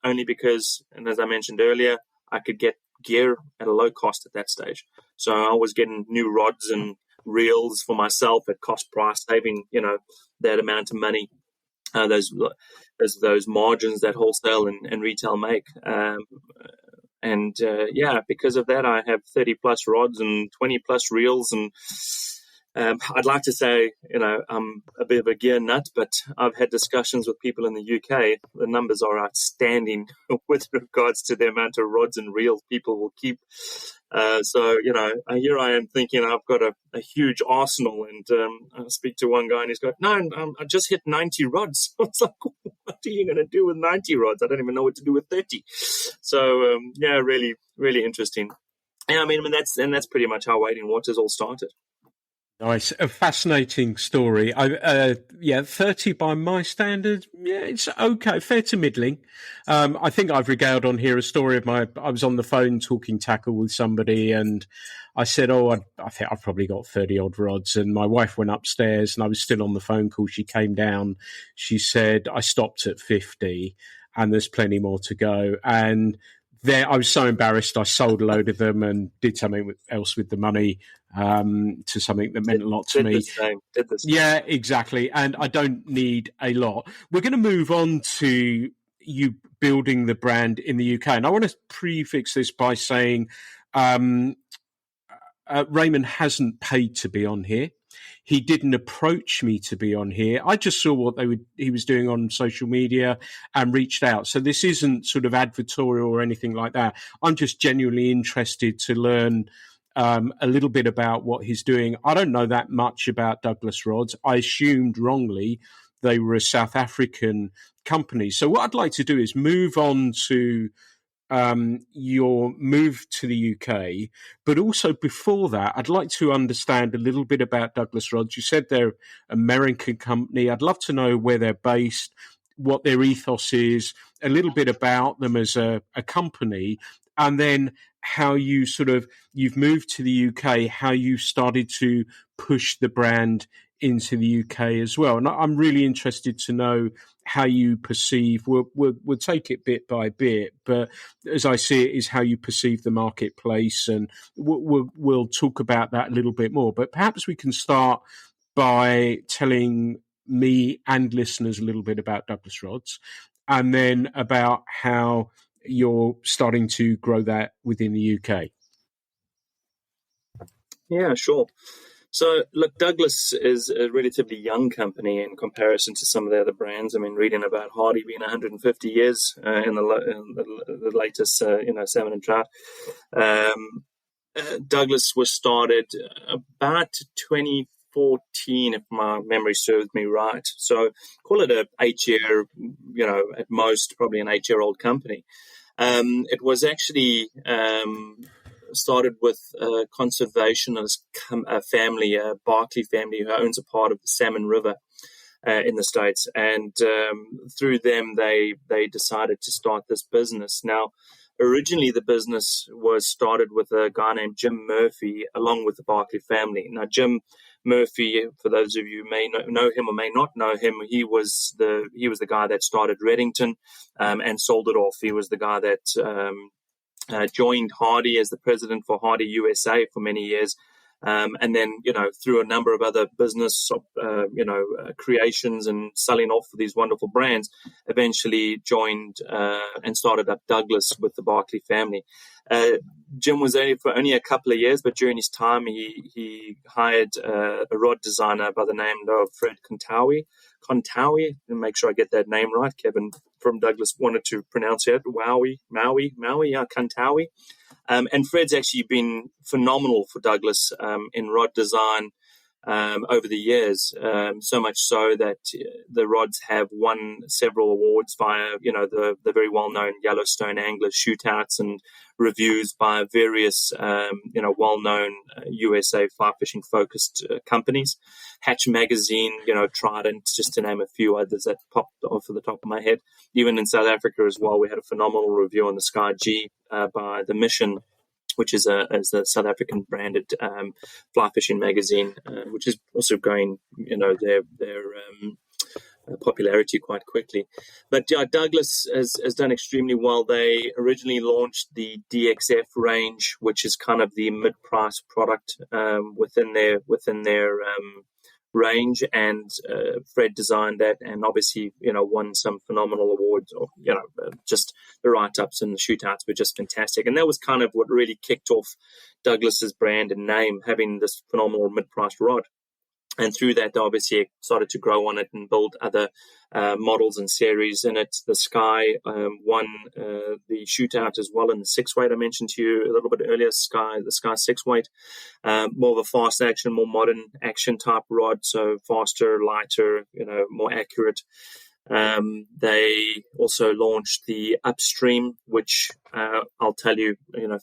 only because, and as I mentioned earlier, I could get gear at a low cost at that stage. So I was getting new rods and reels for myself at cost price, saving, that amount of money, those margins that wholesale and retail make. Because of that, I have 30 plus rods and 20 plus reels. And I'd like to say, I'm a bit of a gear nut, but I've had discussions with people in the UK. The numbers are outstanding with regards to the amount of rods and reels people will keep. Here I am thinking I've got a huge arsenal, and I speak to one guy and he's got, no, I just hit 90 rods. I was like, what are you going to do with 90 rods? I don't even know what to do with 30. So, really, really interesting. Yeah, that's pretty much how Wading Waters all started. Nice, a fascinating story. 30 by my standards. Yeah, it's okay, fair to middling. I think I've regaled on here a story of I was on the phone talking tackle with somebody, and I said, I think I've probably got 30 odd rods. And my wife went upstairs, and I was still on the phone call. She came down. She said, I stopped at 50, and there's plenty more to go. And there, I was so embarrassed. I sold a load of them and did something else with the money, to something that meant a lot to me. Did the same. Yeah, exactly. And I don't need a lot. We're going to move on to you building the brand in the UK. And I want to prefix this by saying Raymond hasn't paid to be on here. He didn't approach me to be on here. I just saw what he was doing on social media and reached out. So this isn't sort of advertorial or anything like that. I'm just genuinely interested to learn a little bit about what he's doing. I don't know that much about Douglas Rods. I assumed wrongly they were a South African company. So what I'd like to do is move on to your move to the UK, but also before that, I'd like to understand a little bit about Douglas Rods. You said they're an American company. I'd love to know where they're based, what their ethos is, a little bit about them as a company, and then how you you've moved to the UK, how you started to push the brand into the UK as well. And I'm really interested to know how you perceive, we'll take it bit by bit, but as I see it is how you perceive the marketplace, and we'll talk about that a little bit more. But perhaps we can start by telling me and listeners a little bit about Douglas Rods, and then about how you're starting to grow that within the UK. Yeah, sure. So, look, Douglas is a relatively young company in comparison to some of the other brands. I mean, reading about Hardy being 150 years in the latest, salmon and trout. Douglas was started about 2014, if my memory serves me right. So, call it a 8-year, at most, probably an 8-year-old company. It was actually started with a conservationist family, a Barkley family, who owns a part of the Salmon River in the States. And through them, they decided to start this business. Now, originally, the business was started with a guy named Jim Murphy, along with the Barkley family. Now, Jim Murphy, for those of you who may know him or may not know him, he was the guy that started Reddington and sold it off. He was the guy that joined Hardy as the president for Hardy USA for many years. And then, through a number of other business, creations and selling off these wonderful brands, eventually joined and started up Douglas with the Barkley family. Jim was there for only a couple of years, but during his time, he hired a rod designer by the name of Fred Kontawi, and make sure I get that name right. Kevin from Douglas wanted to pronounce it Maui, Kontawi. And Fred's actually been phenomenal for Douglas in rod design over the years, so much so that the rods have won several awards via, the very well-known Yellowstone Angler shootouts and reviews by various, well-known USA fly fishing focused companies. Hatch Magazine, Trident, just to name a few others that popped off the top of my head. Even in South Africa as well, we had a phenomenal review on the Sky G by The Mission, which is a South African branded fly fishing magazine, which is also going, their popularity quite quickly. But yeah, Douglas has done extremely well. They originally launched the DXF range, which is kind of the mid-price product within their range, and Fred designed that, and obviously won some phenomenal awards, or just the write-ups and the shootouts were just fantastic, and that was kind of what really kicked off Douglas's brand and name, having this phenomenal mid-priced rod. And through that, they obviously started to grow on it and build other models and series in it. The Sky won the shootout as well in the 6-weight I mentioned to you a little bit earlier. The Sky 6-weight, more of a fast action, more modern action type rod, so faster, lighter, more accurate. They also launched the Upstream, which I'll tell you,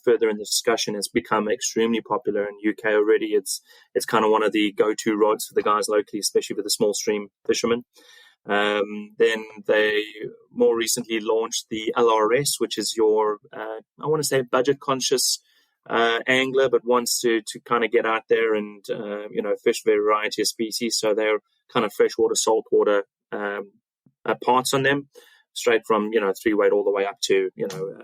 further in the discussion, has become extremely popular in UK already. It's kind of one of the go-to rods for the guys locally, especially for the small stream fishermen. Then they more recently launched the LRS, which is your, I want to say, budget-conscious angler, but wants to kind of get out there and, fish a variety of species. So they're kind of freshwater, saltwater parts on them, straight from 3-weight all the way up to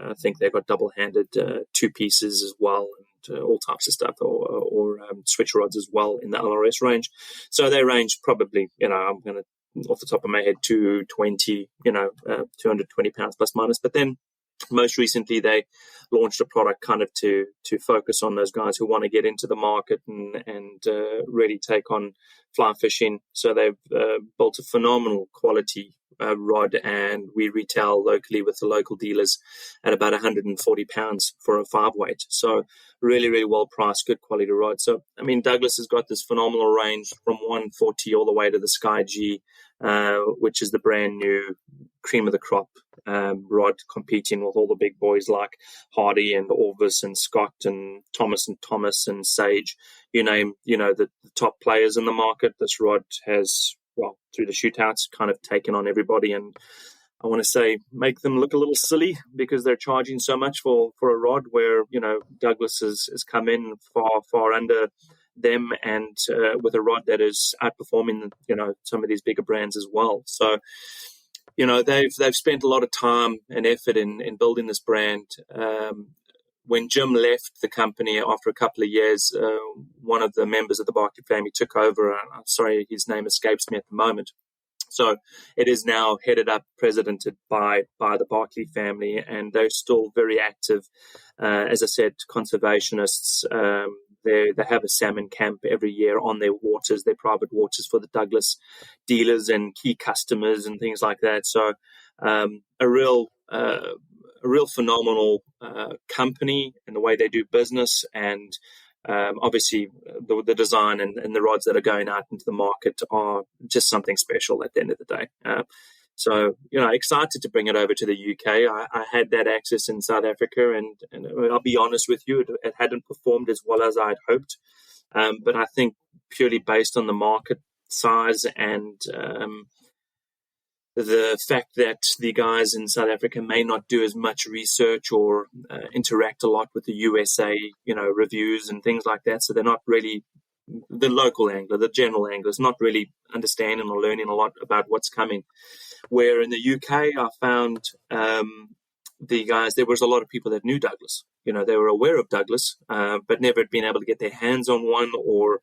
I think they've got double-handed 2 pieces as well, and all types of stuff, or switch rods as well in the LRS range. So they range probably I'm going to off the top of my head 220 220 pounds plus minus. But then most recently they launched a product kind of to focus on those guys who want to get into the market and really take on fly fishing. So they've built a phenomenal quality rod, and we retail locally with the local dealers at about £140 for a 5-weight. So really, really well priced, good quality rod. So I mean, Douglas has got this phenomenal range from 140 all the way to the Sky G, which is the brand new cream of the crop rod, competing with all the big boys like Hardy and Orvis and Scott and Thomas and Sage. You name the top players in the market. This rod has, well, through the shootouts, kind of taken on everybody, and I want to say make them look a little silly because they're charging so much for a rod, where Douglas has come in far under them, and with a rod that is outperforming some of these bigger brands as well. So they've spent a lot of time and effort in building this brand. When Jim left the company after a couple of years, one of the members of the Barkley family took over. I'm sorry, his name escapes me at the moment. So it is now headed up, presidented by the Barkley family, and they're still very active. As I said, conservationists. They have a salmon camp every year on their waters, their private waters, for the Douglas dealers and key customers and things like that. So a real phenomenal company in the way they do business, and obviously the design and the rods that are going out into the market are just something special at the end of the day. So, excited to bring it over to the UK. I had that access in South Africa, and I'll be honest with you, it hadn't performed as well as I'd hoped. But I think purely based on the market size and the fact that the guys in South Africa may not do as much research or interact a lot with the USA, reviews and things like that. So they're not really, the local angler, the general angler, is not really understanding or learning a lot about what's coming. Where in the UK, I found the guys, there was a lot of people that knew Douglas. They were aware of Douglas, but never had been able to get their hands on one, or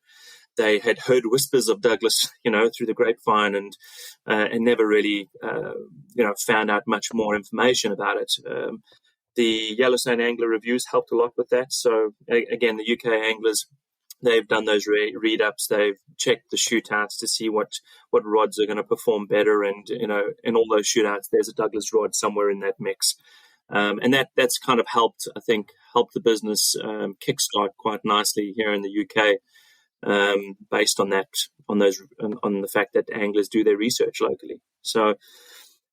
they had heard whispers of Douglas, through the grapevine, and never really, found out much more information about it. The Yellowstone Angler reviews helped a lot with that. So again, the UK anglers, they've done those read-ups. They've checked the shootouts to see what rods are going to perform better. And, in all those shootouts, there's a Douglas rod somewhere in that mix. And that's kind of helped the business kickstart quite nicely here in the UK, based on that, on the fact that anglers do their research locally. So,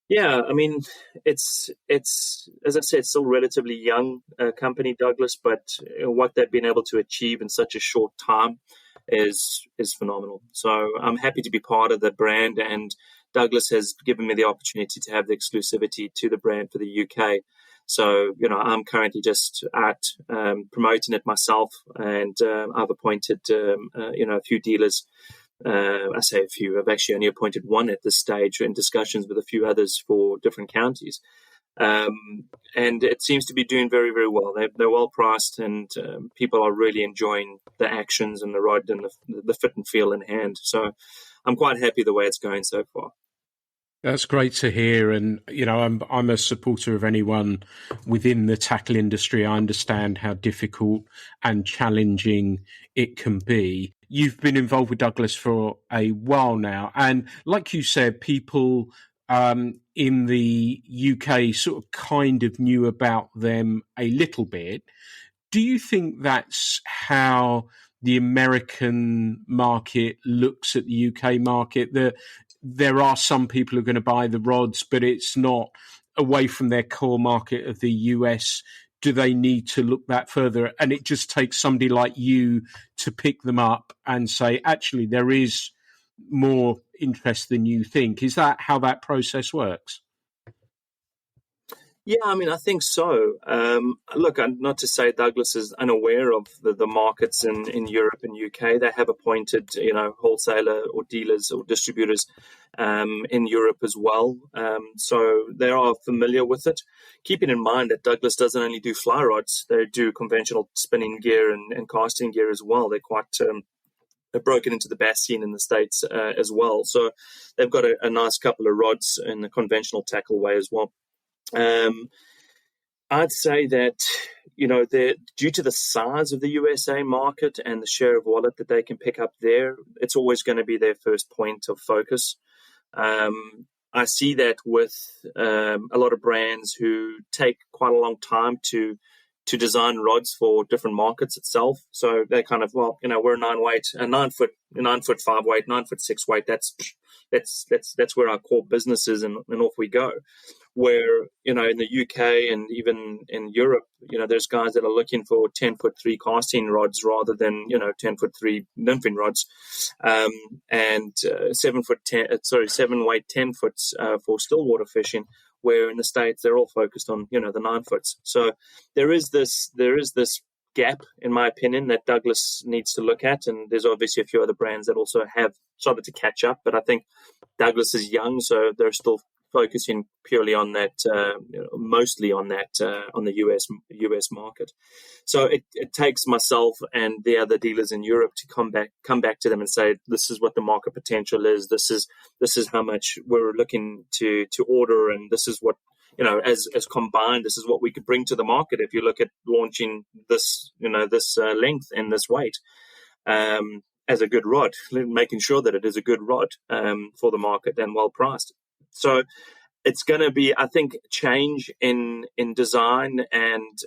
yeah, I mean, it's as I said, still relatively young company, Douglas, but what they've been able to achieve in such a short time is phenomenal. So I'm happy to be part of the brand, and Douglas has given me the opportunity to have the exclusivity to the brand for the UK. So, I'm currently just out promoting it myself, and I've appointed, a few dealers I say a few. I've actually only appointed one at this stage, in discussions with a few others for different counties. And it seems to be doing very, very well. They're well priced, and people are really enjoying the actions and the rod and the fit and feel in hand. So I'm quite happy the way it's going so far. That's great to hear, and I'm a supporter of anyone within the tackle industry. I understand how difficult and challenging it can be. You've been involved with Douglas for a while now, and like you said, people in the UK sort of kind of knew about them a little bit. Do you think that's how the American market looks at the UK market? There are some people who are going to buy the rods, but it's not away from their core market of the US. Do they need to look that further? And it just takes somebody like you to pick them up and say, actually, there is more interest than you think. Is that how that process works? Yeah, I mean, I think so. Look, not to say Douglas is unaware of the markets in Europe and UK. They have appointed, wholesaler or dealers or distributors in Europe as well. So they are familiar with it. Keeping in mind that Douglas doesn't only do fly rods, they do conventional spinning gear and casting gear as well. They're quite... They've broken into the bass scene in the States as well. So they've got a nice couple of rods in the conventional tackle way as well. I'd say that, due to the size of the USA market and the share of wallet that they can pick up there, it's always going to be their first point of focus. I see that with a lot of brands who take quite a long time to design rods for different markets itself. So they kind of, we're a 9 foot 5 weight, 9 foot 6 weight. That's where our core business is, and off we go. Where, in the UK and even in Europe, there's guys that are looking for 10 foot 3 casting rods rather than, 10 foot 3 nymphing rods, and 7 weight 10 foot for stillwater fishing. Where in the States they're all focused on, the 9 foots. So there is this gap, in my opinion, that Douglas needs to look at, and there's obviously a few other brands that also have started to catch up. But I think Douglas is young, so they're still focusing purely on that, mostly on that, on the US market. So it takes myself and the other dealers in Europe to come back to them and say, this is what the market potential is. This is how much we're looking to order, and this is what, as combined, this is what we could bring to the market if you look at launching this, this length and this weight. As a good rod, making sure that it is a good rod for the market and well priced. So it's going to be, I think, change in design and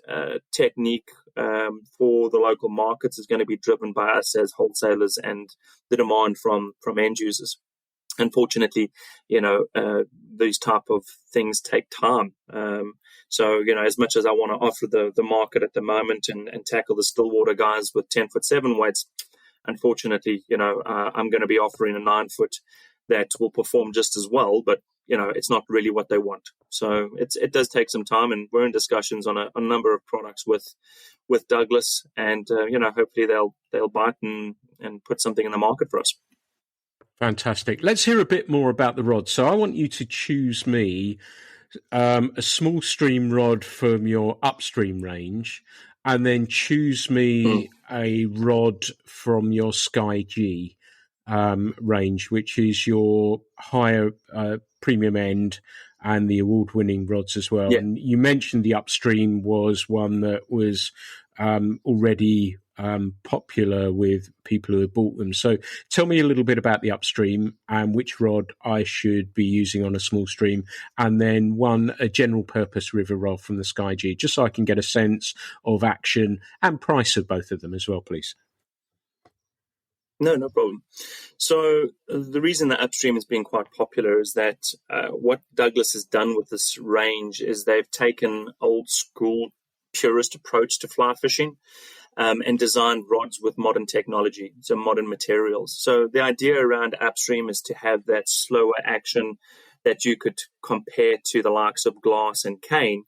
technique for the local markets is going to be driven by us as wholesalers and the demand from end users. Unfortunately, these type of things take time. So, as much as I want to offer the market at the moment and tackle the stillwater guys with 10 foot 7 weights, unfortunately, I'm going to be offering a 9 foot that will perform just as well, but it's not really what they want. So it does take some time, and we're in discussions on a number of products with Douglas, and hopefully they'll bite and put something in the market for us. Fantastic. Let's hear a bit more about the rod. So I want you to choose me a small stream rod from your upstream range, and then choose me a rod from your Sky G range, which is your higher premium end and the award-winning rods as well. Yeah. And you mentioned the upstream was one that was already popular with people who have bought them. So tell me a little bit about the upstream and which rod I should be using on a small stream, and then a general purpose river rod from the Sky G, just so I can get a sense of action and price of both of them as well, please. No problem. So the reason that upstream has been quite popular is that what Douglas has done with this range is they've taken old school purist approach to fly fishing and designed rods with modern technology, so modern materials. So the idea around upstream is to have that slower action that you could compare to the likes of glass and cane,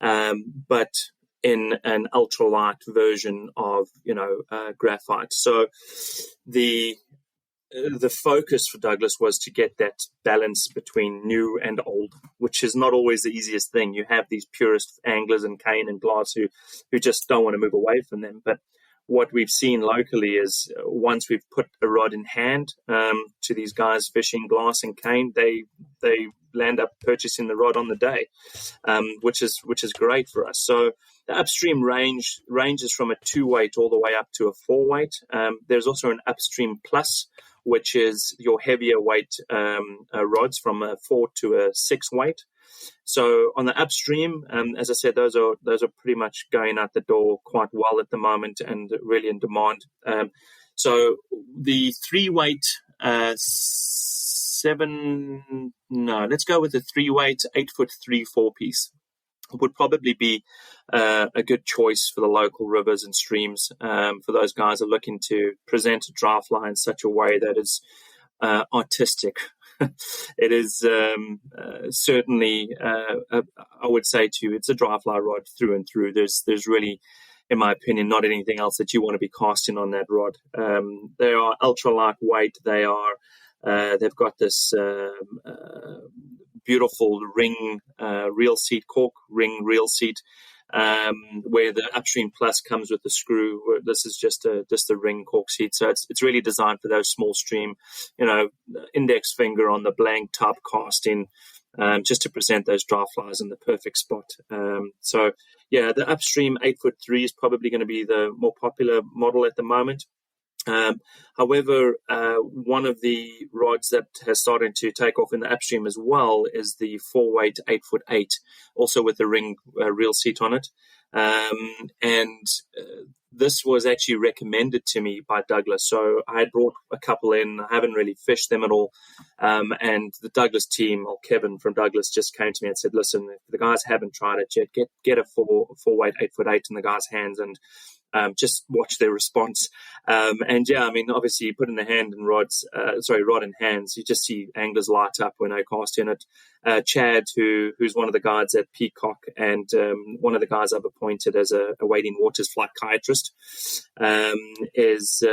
but in an ultralight version of graphite. So the the focus for Douglas was to get that balance between new and old, which is not always the easiest thing. You have these purist anglers in cane and glass who just don't want to move away from them. But what we've seen locally is once we've put a rod in hand to these guys fishing glass and cane, they land up purchasing the rod on the day, which is great for us. So the upstream ranges from a 2-weight all the way up to a 4-weight. There's also an upstream plus, which is your heavier weight rods from a 4 to a 6-weight. So on the upstream, as I said, those are pretty much going out the door quite well at the moment and really in demand. So the 3-weight, let's go with the 3-weight 8'3" 4-piece. Would probably be a good choice for the local rivers and streams for those guys who are looking to present a dry fly in such a way that is artistic. It is certainly, I would say to you, it's a dry fly rod through and through. There's really, in my opinion, not anything else that you want to be casting on that rod. They are ultra lightweight. They've got this beautiful ring reel seat, cork ring reel seat, where the upstream plus comes with the screw. This is just a ring cork seat, so it's really designed for those small stream, index finger on the blank type casting, just to present those dry flies in the perfect spot. So yeah, the upstream 8'3" is probably going to be the more popular model at the moment. However, one of the rods that has started to take off in the upstream as well is the 4-weight 8'8", also with the ring reel seat on it. This was actually recommended to me by Douglas. So I had brought a couple in. I haven't really fished them at all. And the Douglas team, or Kevin from Douglas, just came to me and said, listen, if the guys haven't tried it yet, get a 4-weight 8'8" in the guys' hands and just watch their response. And yeah, I mean, obviously you put in the rod in hands, you just see anglers light up when they cast in it. Chad, who's one of the guides at Peacock and one of the guys I've appointed as a wading waters flight kiteist, is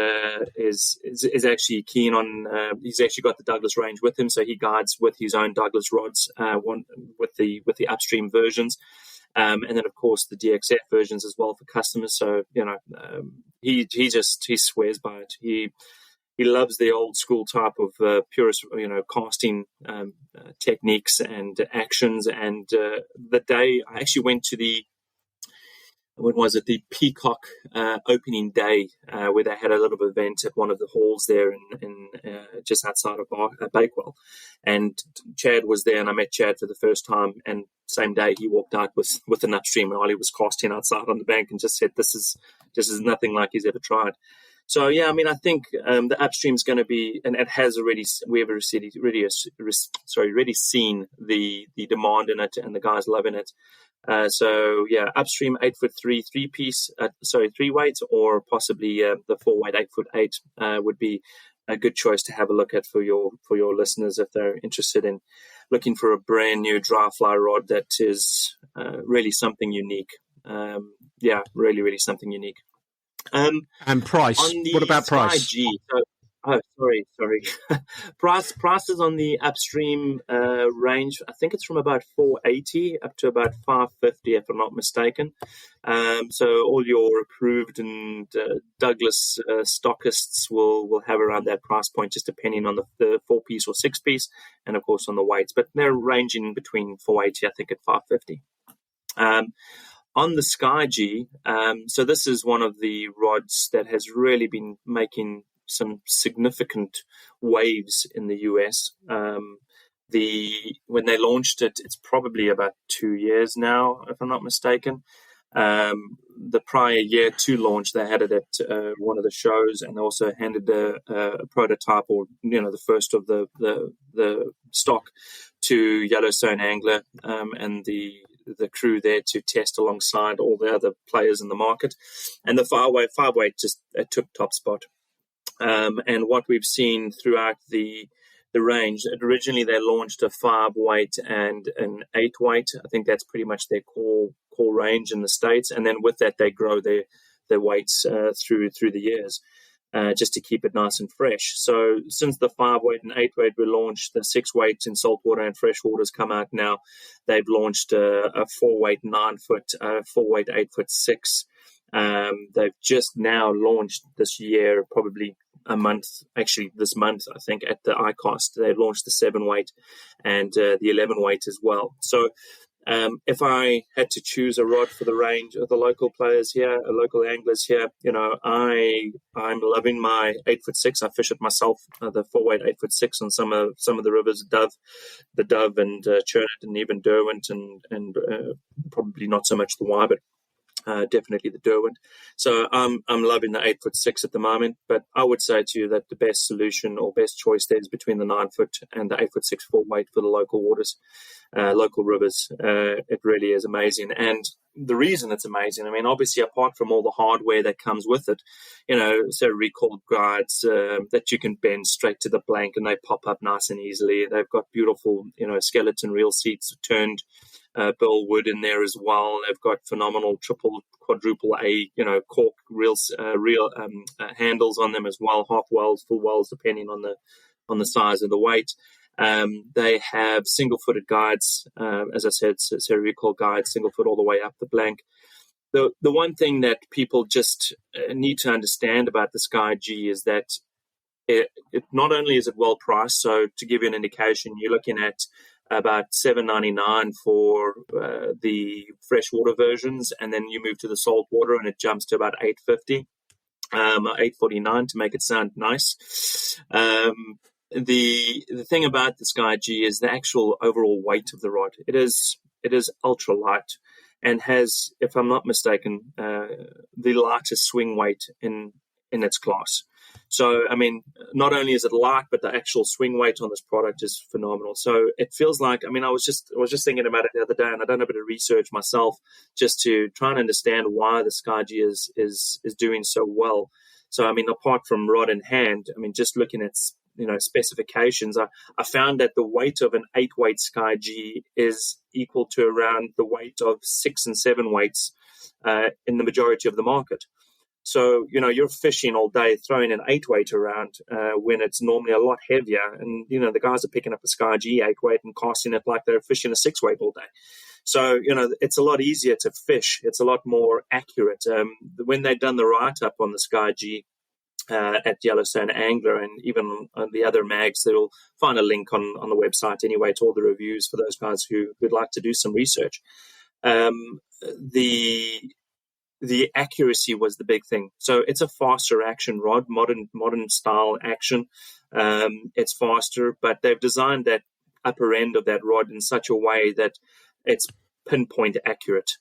actually keen on. He's actually got the Douglas range with him, so he guides with his own Douglas rods, with the upstream versions. And then, of course, the DXF versions as well for customers. So, he swears by it. He loves the old school type of purist, casting techniques and actions. And the day I actually went to the Peacock opening day, where they had a little event at one of the halls there in just outside of Bakewell, and Chad was there, and I met Chad for the first time. And same day he walked out with an upstream while he was casting outside on the bank, and just said, "This is nothing like he's ever tried." So yeah, I mean, I think the upstream is going to be, and it has already. We have already seen the demand in it, and the guys loving it. So yeah, upstream 8'3" 3-piece, 3-weight, or possibly the 4-weight 8'8" would be a good choice to have a look at for your listeners if they're interested in looking for a brand new dry fly rod that is really something unique. Really, really something unique. And price? What about price? G, sorry. Prices on the upstream range, I think it's from about $480 up to about $550, if I'm not mistaken. So all your approved and Douglas stockists will have around that price point, just depending on the 4-piece or 6-piece, and of course on the weights. But they're ranging between $480, I think, at $550. On the Sky G, so this is one of the rods that has really been making some significant waves in the US. When they launched it, it's probably about 2 years now, if I'm not mistaken. The prior year to launch, they had it at one of the shows, and they also handed a prototype, or the first of the stock, to Yellowstone Angler and the crew there to test alongside all the other players in the market. And the 5-weight just took top spot. And what we've seen throughout the range, originally they launched a 5-weight and an 8-weight. I think that's pretty much their core range in the States. And then with that, they grow their weights through the years. just to keep it nice and fresh. So since the 5-weight and 8-weight were launched, the 6-weight in saltwater and freshwater has come out now. They've launched a 4-weight 9-foot, 4-weight 8-foot 6. They've just now launched this year, probably this month, I think, at the ICAST. They launched the 7-weight and the 11-weight as well. So if I had to choose a rod for the range of the local players here, local anglers here, I'm loving my 8-foot 6. I fish it myself, the 4-weight 8-foot 6 on some of the rivers, the Dove and Churnet and even Derwent and probably not so much the Wye, but definitely the Derwent. So I'm loving the 8-foot 6 at the moment, but I would say to you that the best solution or best choice there is between the 9-foot and the 8-foot 6 4-weight for the local waters, local rivers. It really is amazing. And the reason it's amazing, I mean, obviously, apart from all the hardware that comes with it, so recalled guides that you can bend straight to the blank and they pop up nice and easily. They've got beautiful, skeleton reel seats turned bill wood in there as well. They've got phenomenal triple, quadruple A, cork reel handles on them as well, half wells, full wells, depending on the size of the weight. They have single-footed guides, as I said, so recall guides, single foot all the way up the blank. The one thing that people just need to understand about the Sky G is that it not only is it well priced. So to give you an indication, you're looking at about $7.99 for the freshwater versions, and then you move to the saltwater and it jumps to about $8.50, $8.49 to make it sound nice. The thing about the Sky G is the actual overall weight of the rod. It is ultra light and has, if I'm not mistaken, the lightest swing weight in its class. So, I mean, not only is it light, but the actual swing weight on this product is phenomenal. So it feels like, I mean, I was just thinking about it the other day, and I've done a bit of research myself just to try and understand why the Sky G is doing so well. So, I mean, apart from rod in hand, I mean, just looking at specifications, I found that the weight of an 8-weight Sky G is equal to around the weight of 6 and 7 weights in the majority of the market. So, you're fishing all day, throwing an 8-weight around when it's normally a lot heavier. And, the guys are picking up a Sky G 8-weight and casting it like they're fishing a 6-weight all day. So, it's a lot easier to fish. It's a lot more accurate. When they've done the write-up on the Sky G at Yellowstone Angler and even on the other mags, they'll find a link on the website anyway to all the reviews for those guys who would like to do some research. The accuracy was the big thing. So it's a faster action rod, modern style action. It's faster, but they've designed that upper end of that rod in such a way that it's pinpoint accurate.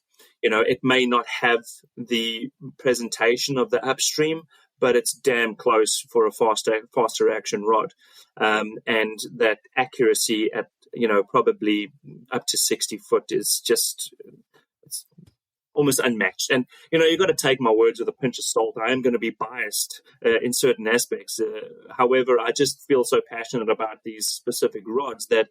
It may not have the presentation of the upstream, but it's damn close for a faster action rod. And that accuracy at, probably up to 60 foot is just, it's almost unmatched. And, you've got to take my words with a pinch of salt. I am going to be biased in certain aspects. However, I just feel so passionate about these specific rods that,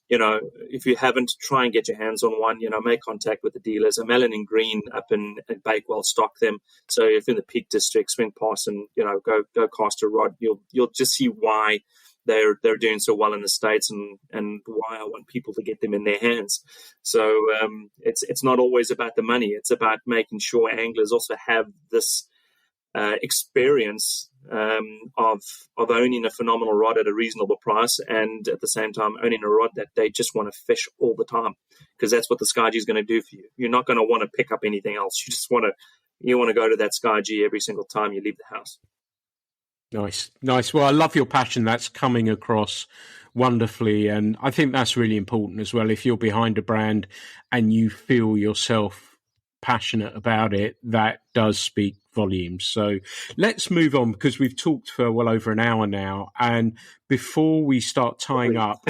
if you haven't, try and get your hands on one, make contact with the dealers. A Melanin Green up in Bakewell stock them. So if in the Peak District, swing past and, go cast a rod, you'll just see why they're doing so well in the States and why I want people to get them in their hands. So it's not always about the money. It's about making sure anglers also have this experience of owning a phenomenal rod at a reasonable price, and at the same time owning a rod that they just want to fish all the time, because that's what the Sky G is going to do for you. You're not going to want to pick up anything else. You just want to go to that Sky G every single time you leave the house. Nice. Well, I love your passion. That's coming across wonderfully. And I think that's really important as well. If you're behind a brand and you feel yourself passionate about it, that does speak volumes. So let's move on, because we've talked for well over an hour now. And before we start tying up,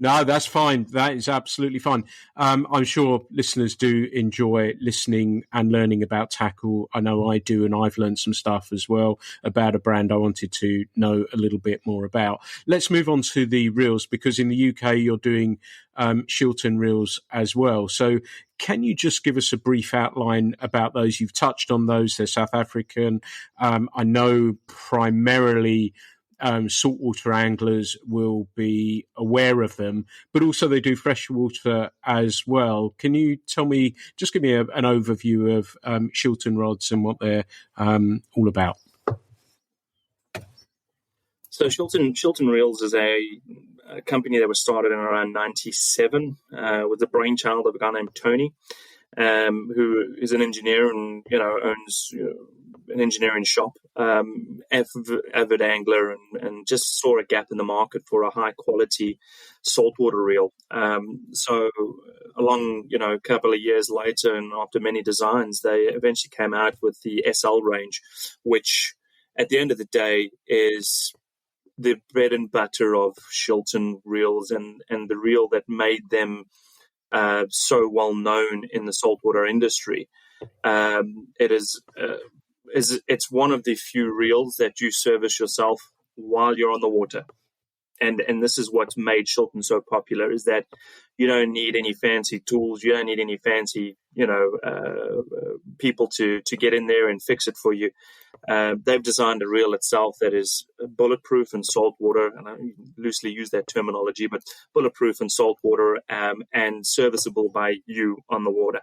no, that's fine. That is absolutely fine. I'm sure listeners do enjoy listening and learning about tackle. I know I do, and I've learned some stuff as well about a brand I wanted to know a little bit more about. Let's move on to the reels, because in the UK you're doing Shilton reels as well. So Can you just give us a brief outline about those? You've touched on those. They're South African. I know primarily saltwater anglers will be aware of them, but also they do freshwater as well. Can you give me an overview of Shilton rods and what they're all about? So Shilton Reels is a company that was started in around 97 with the brainchild of a guy named Tony, who is an engineer and owns an engineering shop, avid angler, and just saw a gap in the market for a high quality saltwater reel. So along a couple of years later, and after many designs, they eventually came out with the SL range, which at the end of the day is the bread and butter of Shilton reels and the reel that made them so well known in the saltwater industry. It's one of the few reels that you service yourself while you're on the water. And this is what's made Shilton so popular, is that you don't need any fancy tools. You don't need any fancy, people to get in there and fix it for you. They've designed a reel itself that is bulletproof in saltwater, and I loosely use that terminology, but bulletproof in saltwater and serviceable by you on the water.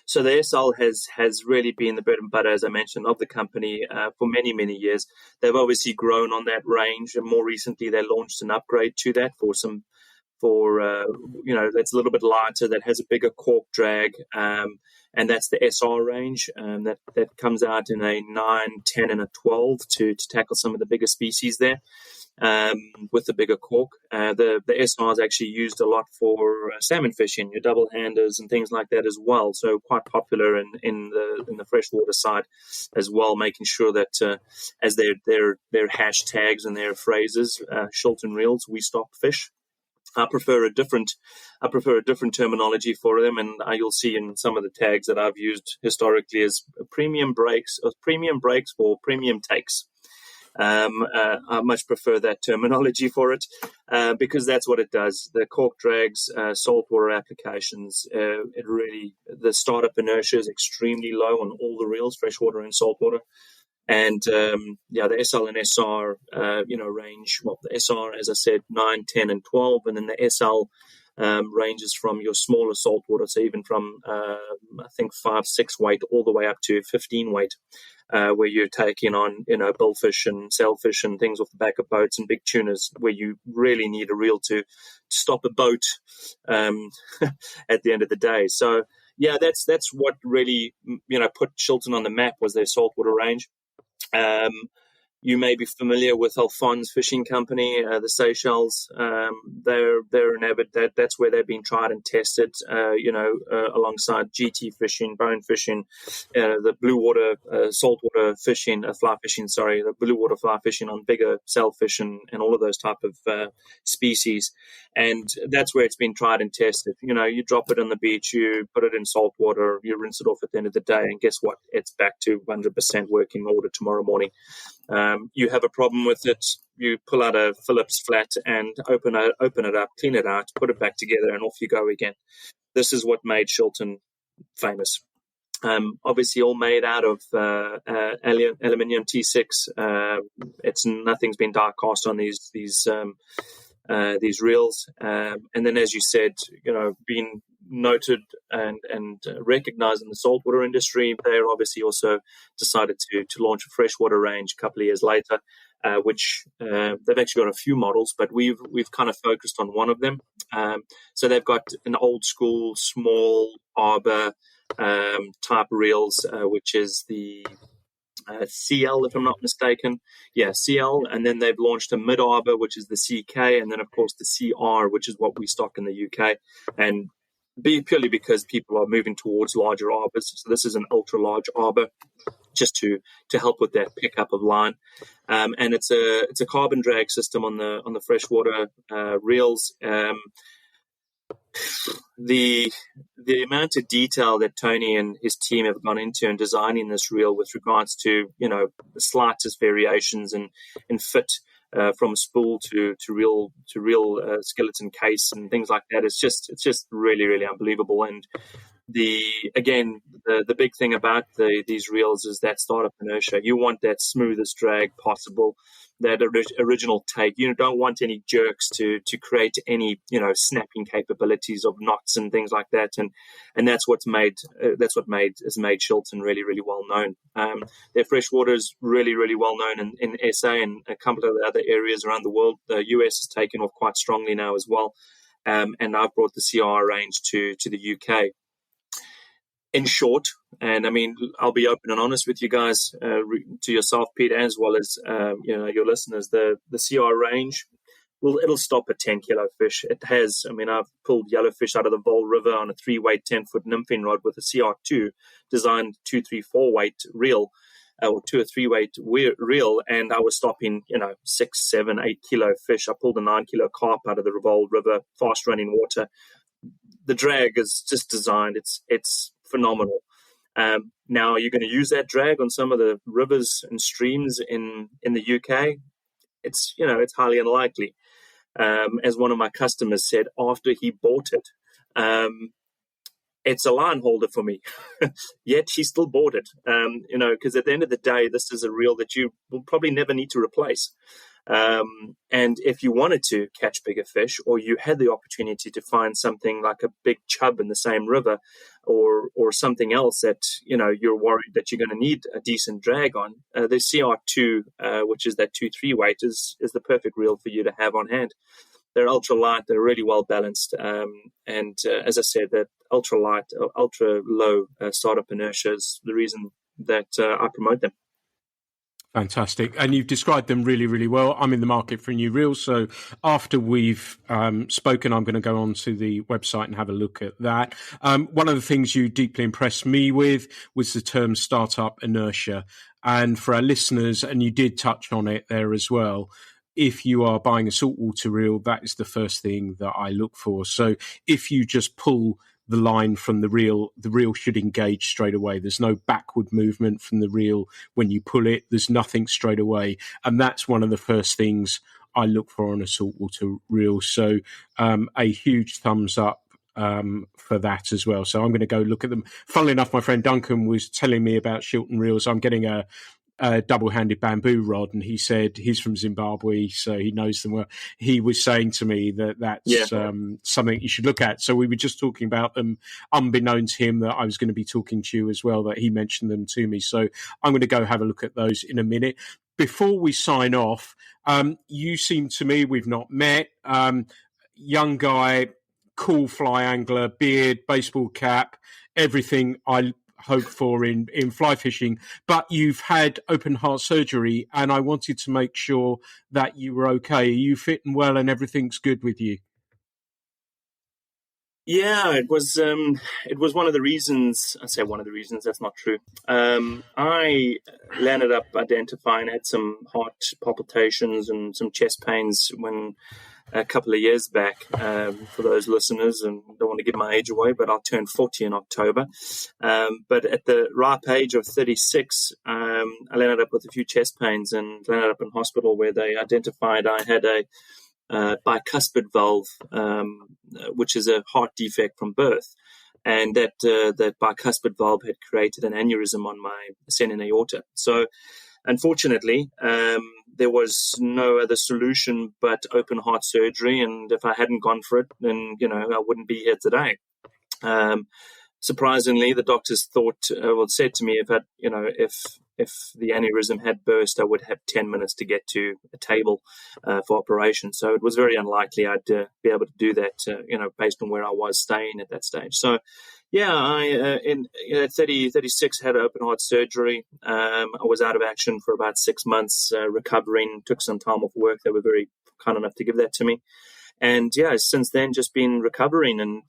So the SL has really been the bread and butter, as I mentioned, of the company for many, many years. They've obviously grown on that range, and more recently they launched an upgrade to that that's a little bit lighter, that has a bigger cork drag, and that's the SR range that comes out in a 9, 10, and a 12 to tackle some of the bigger species there. With the bigger cork. The SR is actually used a lot for salmon fishing, your double handers and things like that as well. So quite popular in the freshwater side as well, making sure that as their hashtags and their phrases, Shilton reels, we stop fish. I prefer a different terminology for them, and you'll see in some of the tags that I've used historically as premium breaks for premium takes. I much prefer that terminology for it because that's what it does. The cork drags, saltwater applications, the startup inertia is extremely low on all the reels, freshwater and saltwater. And the SL and SR range. Well, the SR, as I said, 9, 10, and 12, and then the SL ranges from your smaller saltwater, so even from I think 5, 6 weight all the way up to 15 weight, where you're taking on billfish and sailfish and things off the back of boats and big tunas, where you really need a reel to stop a boat at the end of the day. So yeah, that's what really put Shilton on the map, was their saltwater range. You may be familiar with Alphonse Fishing Company, the Seychelles. They're an avid. That's where they've been tried and tested. Alongside GT fishing, bone fishing, the blue water, saltwater fishing, fly fishing. Sorry, the blue water fly fishing on bigger sailfish and all of those type of species. And that's where it's been tried and tested. You drop it on the beach, you put it in salt water, you rinse it off at the end of the day, and guess what? It's back to 100% working order tomorrow morning. You have a problem with it, you pull out a Phillips flat and open it up, clean it out, put it back together, and off you go again. This is what made Shilton famous. Obviously, all made out of aluminium T6. Nothing's been die cast on these reels, and then, as you said, being noted and recognized in the saltwater industry, they're obviously also decided to launch a freshwater range a couple of years later, which they've actually got a few models, but we've kind of focused on one of them. So they've got an old school small arbor type reels, which is the CL, if I'm not mistaken. Yeah, CL. And then they've launched a mid-arbor, which is the CK, and then, of course, the CR, which is what we stock in the UK. And purely because people are moving towards larger arbors. So this is an ultra-large arbor, just to help with that pickup of line. And it's a carbon drag system on the freshwater reels. The amount of detail that Tony and his team have gone into in designing this reel with regards to the slightest variations in fit from spool to real skeleton case and things like that. It's just really, really unbelievable. And the big thing about these reels is that startup inertia. You want that smoothest drag possible, that original take. You don't want any jerks to create any snapping capabilities of knots and things like that. And that's what has made Shilton really, really well known. Their freshwater is really, really well known in SA and a couple of other areas around the world. The US has taken off quite strongly now as well. And I've brought the CR range to the UK. In short, and I mean, I'll be open and honest with you guys, to yourself, Pete, as well as your listeners. The CR range, it'll stop at 10 kilo fish. It has. I mean, I've pulled yellowfish out of the Vol River on a 3-weight 10-foot nymphing rod with a CR2 designed 2, 3, 4-weight reel, or 2 or 3-weight reel, and I was stopping 6, 7, 8 kilo fish. I pulled a 9 kilo carp out of the Vol River, fast running water. The drag is just designed. It's phenomenal. Now, you're going to use that drag on some of the rivers and streams in the UK. It's highly unlikely. As one of my customers said after he bought it, it's a line holder for me. Yet he still bought it. Because at the end of the day, this is a reel that you will probably never need to replace. And if you wanted to catch bigger fish, or you had the opportunity to find something like a big chub in the same river, or something else that you're worried that you're going to need a decent drag on, the CR2, which is that 2-3 weight, is the perfect reel for you to have on hand. They're ultra light, they're really well balanced, and as I said, that ultra light, ultra low startup inertia is the reason that I promote them. Fantastic. And you've described them really, really well. I'm in the market for a new reel. So after we've spoken, I'm going to go on to the website and have a look at that. One of the things you deeply impressed me with was the term startup inertia. And for our listeners, and you did touch on it there as well, if you are buying a saltwater reel, that is the first thing that I look for. So if you just pull the line from the reel should engage straight away. There's no backward movement from the reel when you pull it. There's nothing straight away. And that's one of the first things I look for on a saltwater reel. So a huge thumbs up for that as well. So I'm going to go look at them. Funnily enough, my friend Duncan was telling me about Shilton reels. I'm getting a double-handed bamboo rod, and he said he's from Zimbabwe, so he knows them well. He was saying to me that's something you should look at. So we were just talking about them, unbeknown to him that I was going to be talking to you as well, that he mentioned them to me. So I'm going to go have a look at those in a minute. Before we sign off, you seem to me, we've not met, young guy, cool fly angler, beard, baseball cap, everything I hope for in fly fishing, but you've had open heart surgery, and I wanted to make sure that you were okay. Are you fit and well and everything's good with you? Yeah, it was one of the reasons. I say one of the reasons, that's not true. I landed up identifying, had some heart palpitations and some chest pains when a couple of years back. For those listeners, and don't want to give my age away, but I'll turn 40 in October. But at the ripe age of 36, I landed up with a few chest pains and landed up in hospital where they identified I had a bicuspid valve, which is a heart defect from birth. And that bicuspid valve had created an aneurysm on my ascending aorta. So unfortunately, there was no other solution but open heart surgery. And if I hadn't gone for it, then, I wouldn't be here today. Surprisingly, the doctors said to me if the aneurysm had burst, I would have 10 minutes to get to a table for operation. So it was very unlikely I'd be able to do that, based on where I was staying at that stage. So, yeah, I at 36 had open heart surgery. I was out of action for about 6 months, recovering, took some time off work. They were very kind enough to give that to me. And yeah, since then, just been recovering and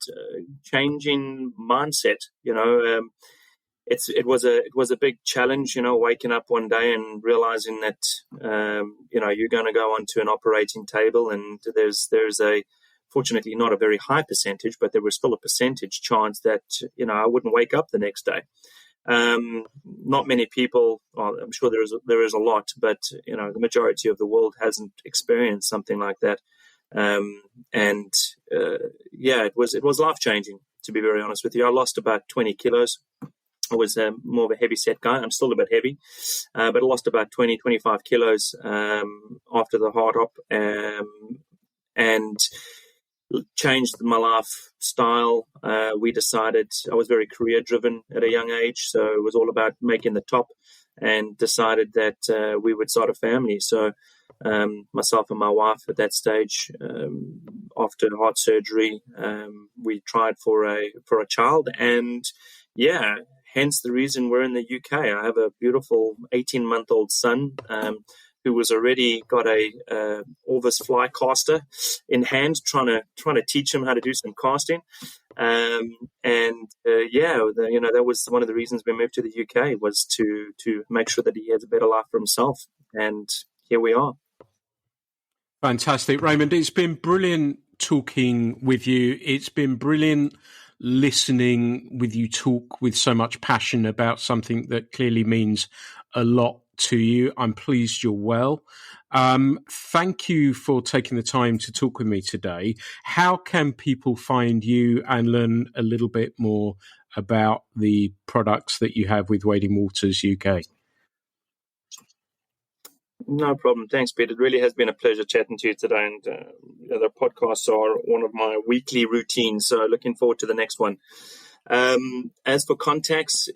changing mindset. It was a big challenge, waking up one day and realizing that you're going to go onto an operating table, and there's a, fortunately not a very high percentage, but there was still a percentage chance that I wouldn't wake up the next day. Not many people, well, I'm sure there is a lot, but the majority of the world hasn't experienced something like that. It was life-changing, to be very honest with you. I lost about 20 kilos. I was more of a heavy set guy. I'm still a bit heavy, but I lost about 20, 25 kilos after the hard op, and changed my lifestyle. We decided, I was very career driven at a young age, so it was all about making the top, and decided that we would start a family. So myself and my wife at that stage, after heart surgery, we tried for a child, and hence the reason we're in the UK. I have a beautiful 18-month-old son who was already got a Orvis fly caster in hand, trying to teach him how to do some casting. That was one of the reasons we moved to the UK, was to make sure that he has a better life for himself. And here we are. Fantastic. Raymond, it's been brilliant talking with you. It's been brilliant listening with you talk with so much passion about something that clearly means a lot to you. I'm pleased you're well. Thank you for taking the time to talk with me today. How can people find you and learn a little bit more about the products that you have with Wading Waters UK? No problem. Thanks, Pete. It really has been a pleasure chatting to you today. And the podcasts are one of my weekly routines, so looking forward to the next one. As for contacts,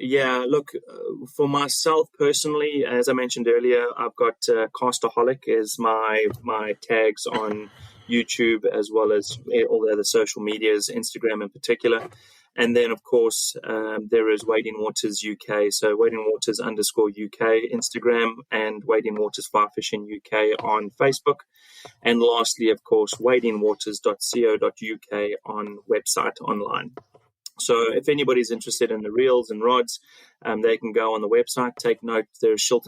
for myself personally, as I mentioned earlier, I've got Castaholic as my tags on YouTube, as well as all the other social medias, Instagram in particular. And then, of course, there is Wading Waters UK. So Wading Waters _UK Instagram, and Wading Waters Fly Fishing UK on Facebook. And lastly, of course, wadingwaters.co.uk on website online. So if anybody's interested in the reels and rods, they can go on the website. Take note, there's more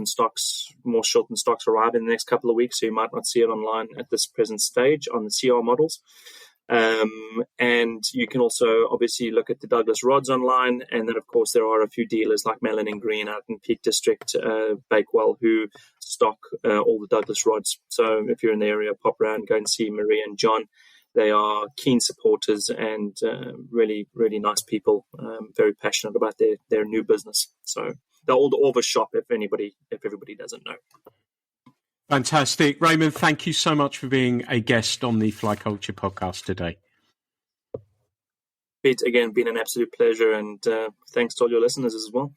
Shilton stocks arrive in the next couple of weeks, so you might not see it online at this present stage on the CR models. And you can also obviously look at the Douglas Rods online. And then, of course, there are a few dealers like Melanin Green out in Peak District, Bakewell, who stock all the Douglas Rods. So if you're in the area, pop around, go and see Maria and John. They are keen supporters and really, really nice people, very passionate about their new business. So the old Orvis shop, if everybody doesn't know. Fantastic. Raymond, thank you so much for being a guest on the Fly Culture podcast today. Pete, again, been an absolute pleasure, and thanks to all your listeners as well.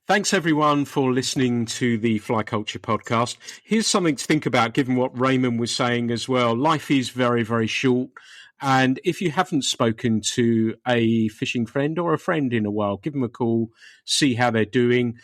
Thanks, everyone, for listening to the Fly Culture podcast. Here's something to think about, given what Raymond was saying as well. Life is very, very short. And if you haven't spoken to a fishing friend or a friend in a while, give them a call, see how they're doing.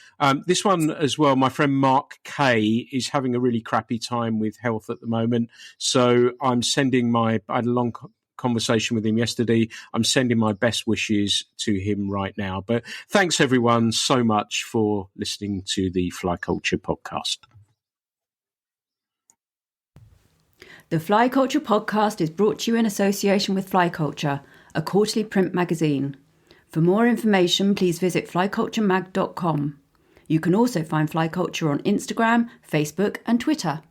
This one as well, my friend Mark Kay is having a really crappy time with health at the moment. So I'm sending I had a long conversation with him yesterday. I'm sending my best wishes to him right now. But thanks, everyone, so much for listening to the Fly Culture podcast. The Fly Culture podcast is brought to you in association with Fly Culture, a quarterly print magazine. For more information, please visit flyculturemag.com. You can also find Fly Culture on Instagram, Facebook, and Twitter.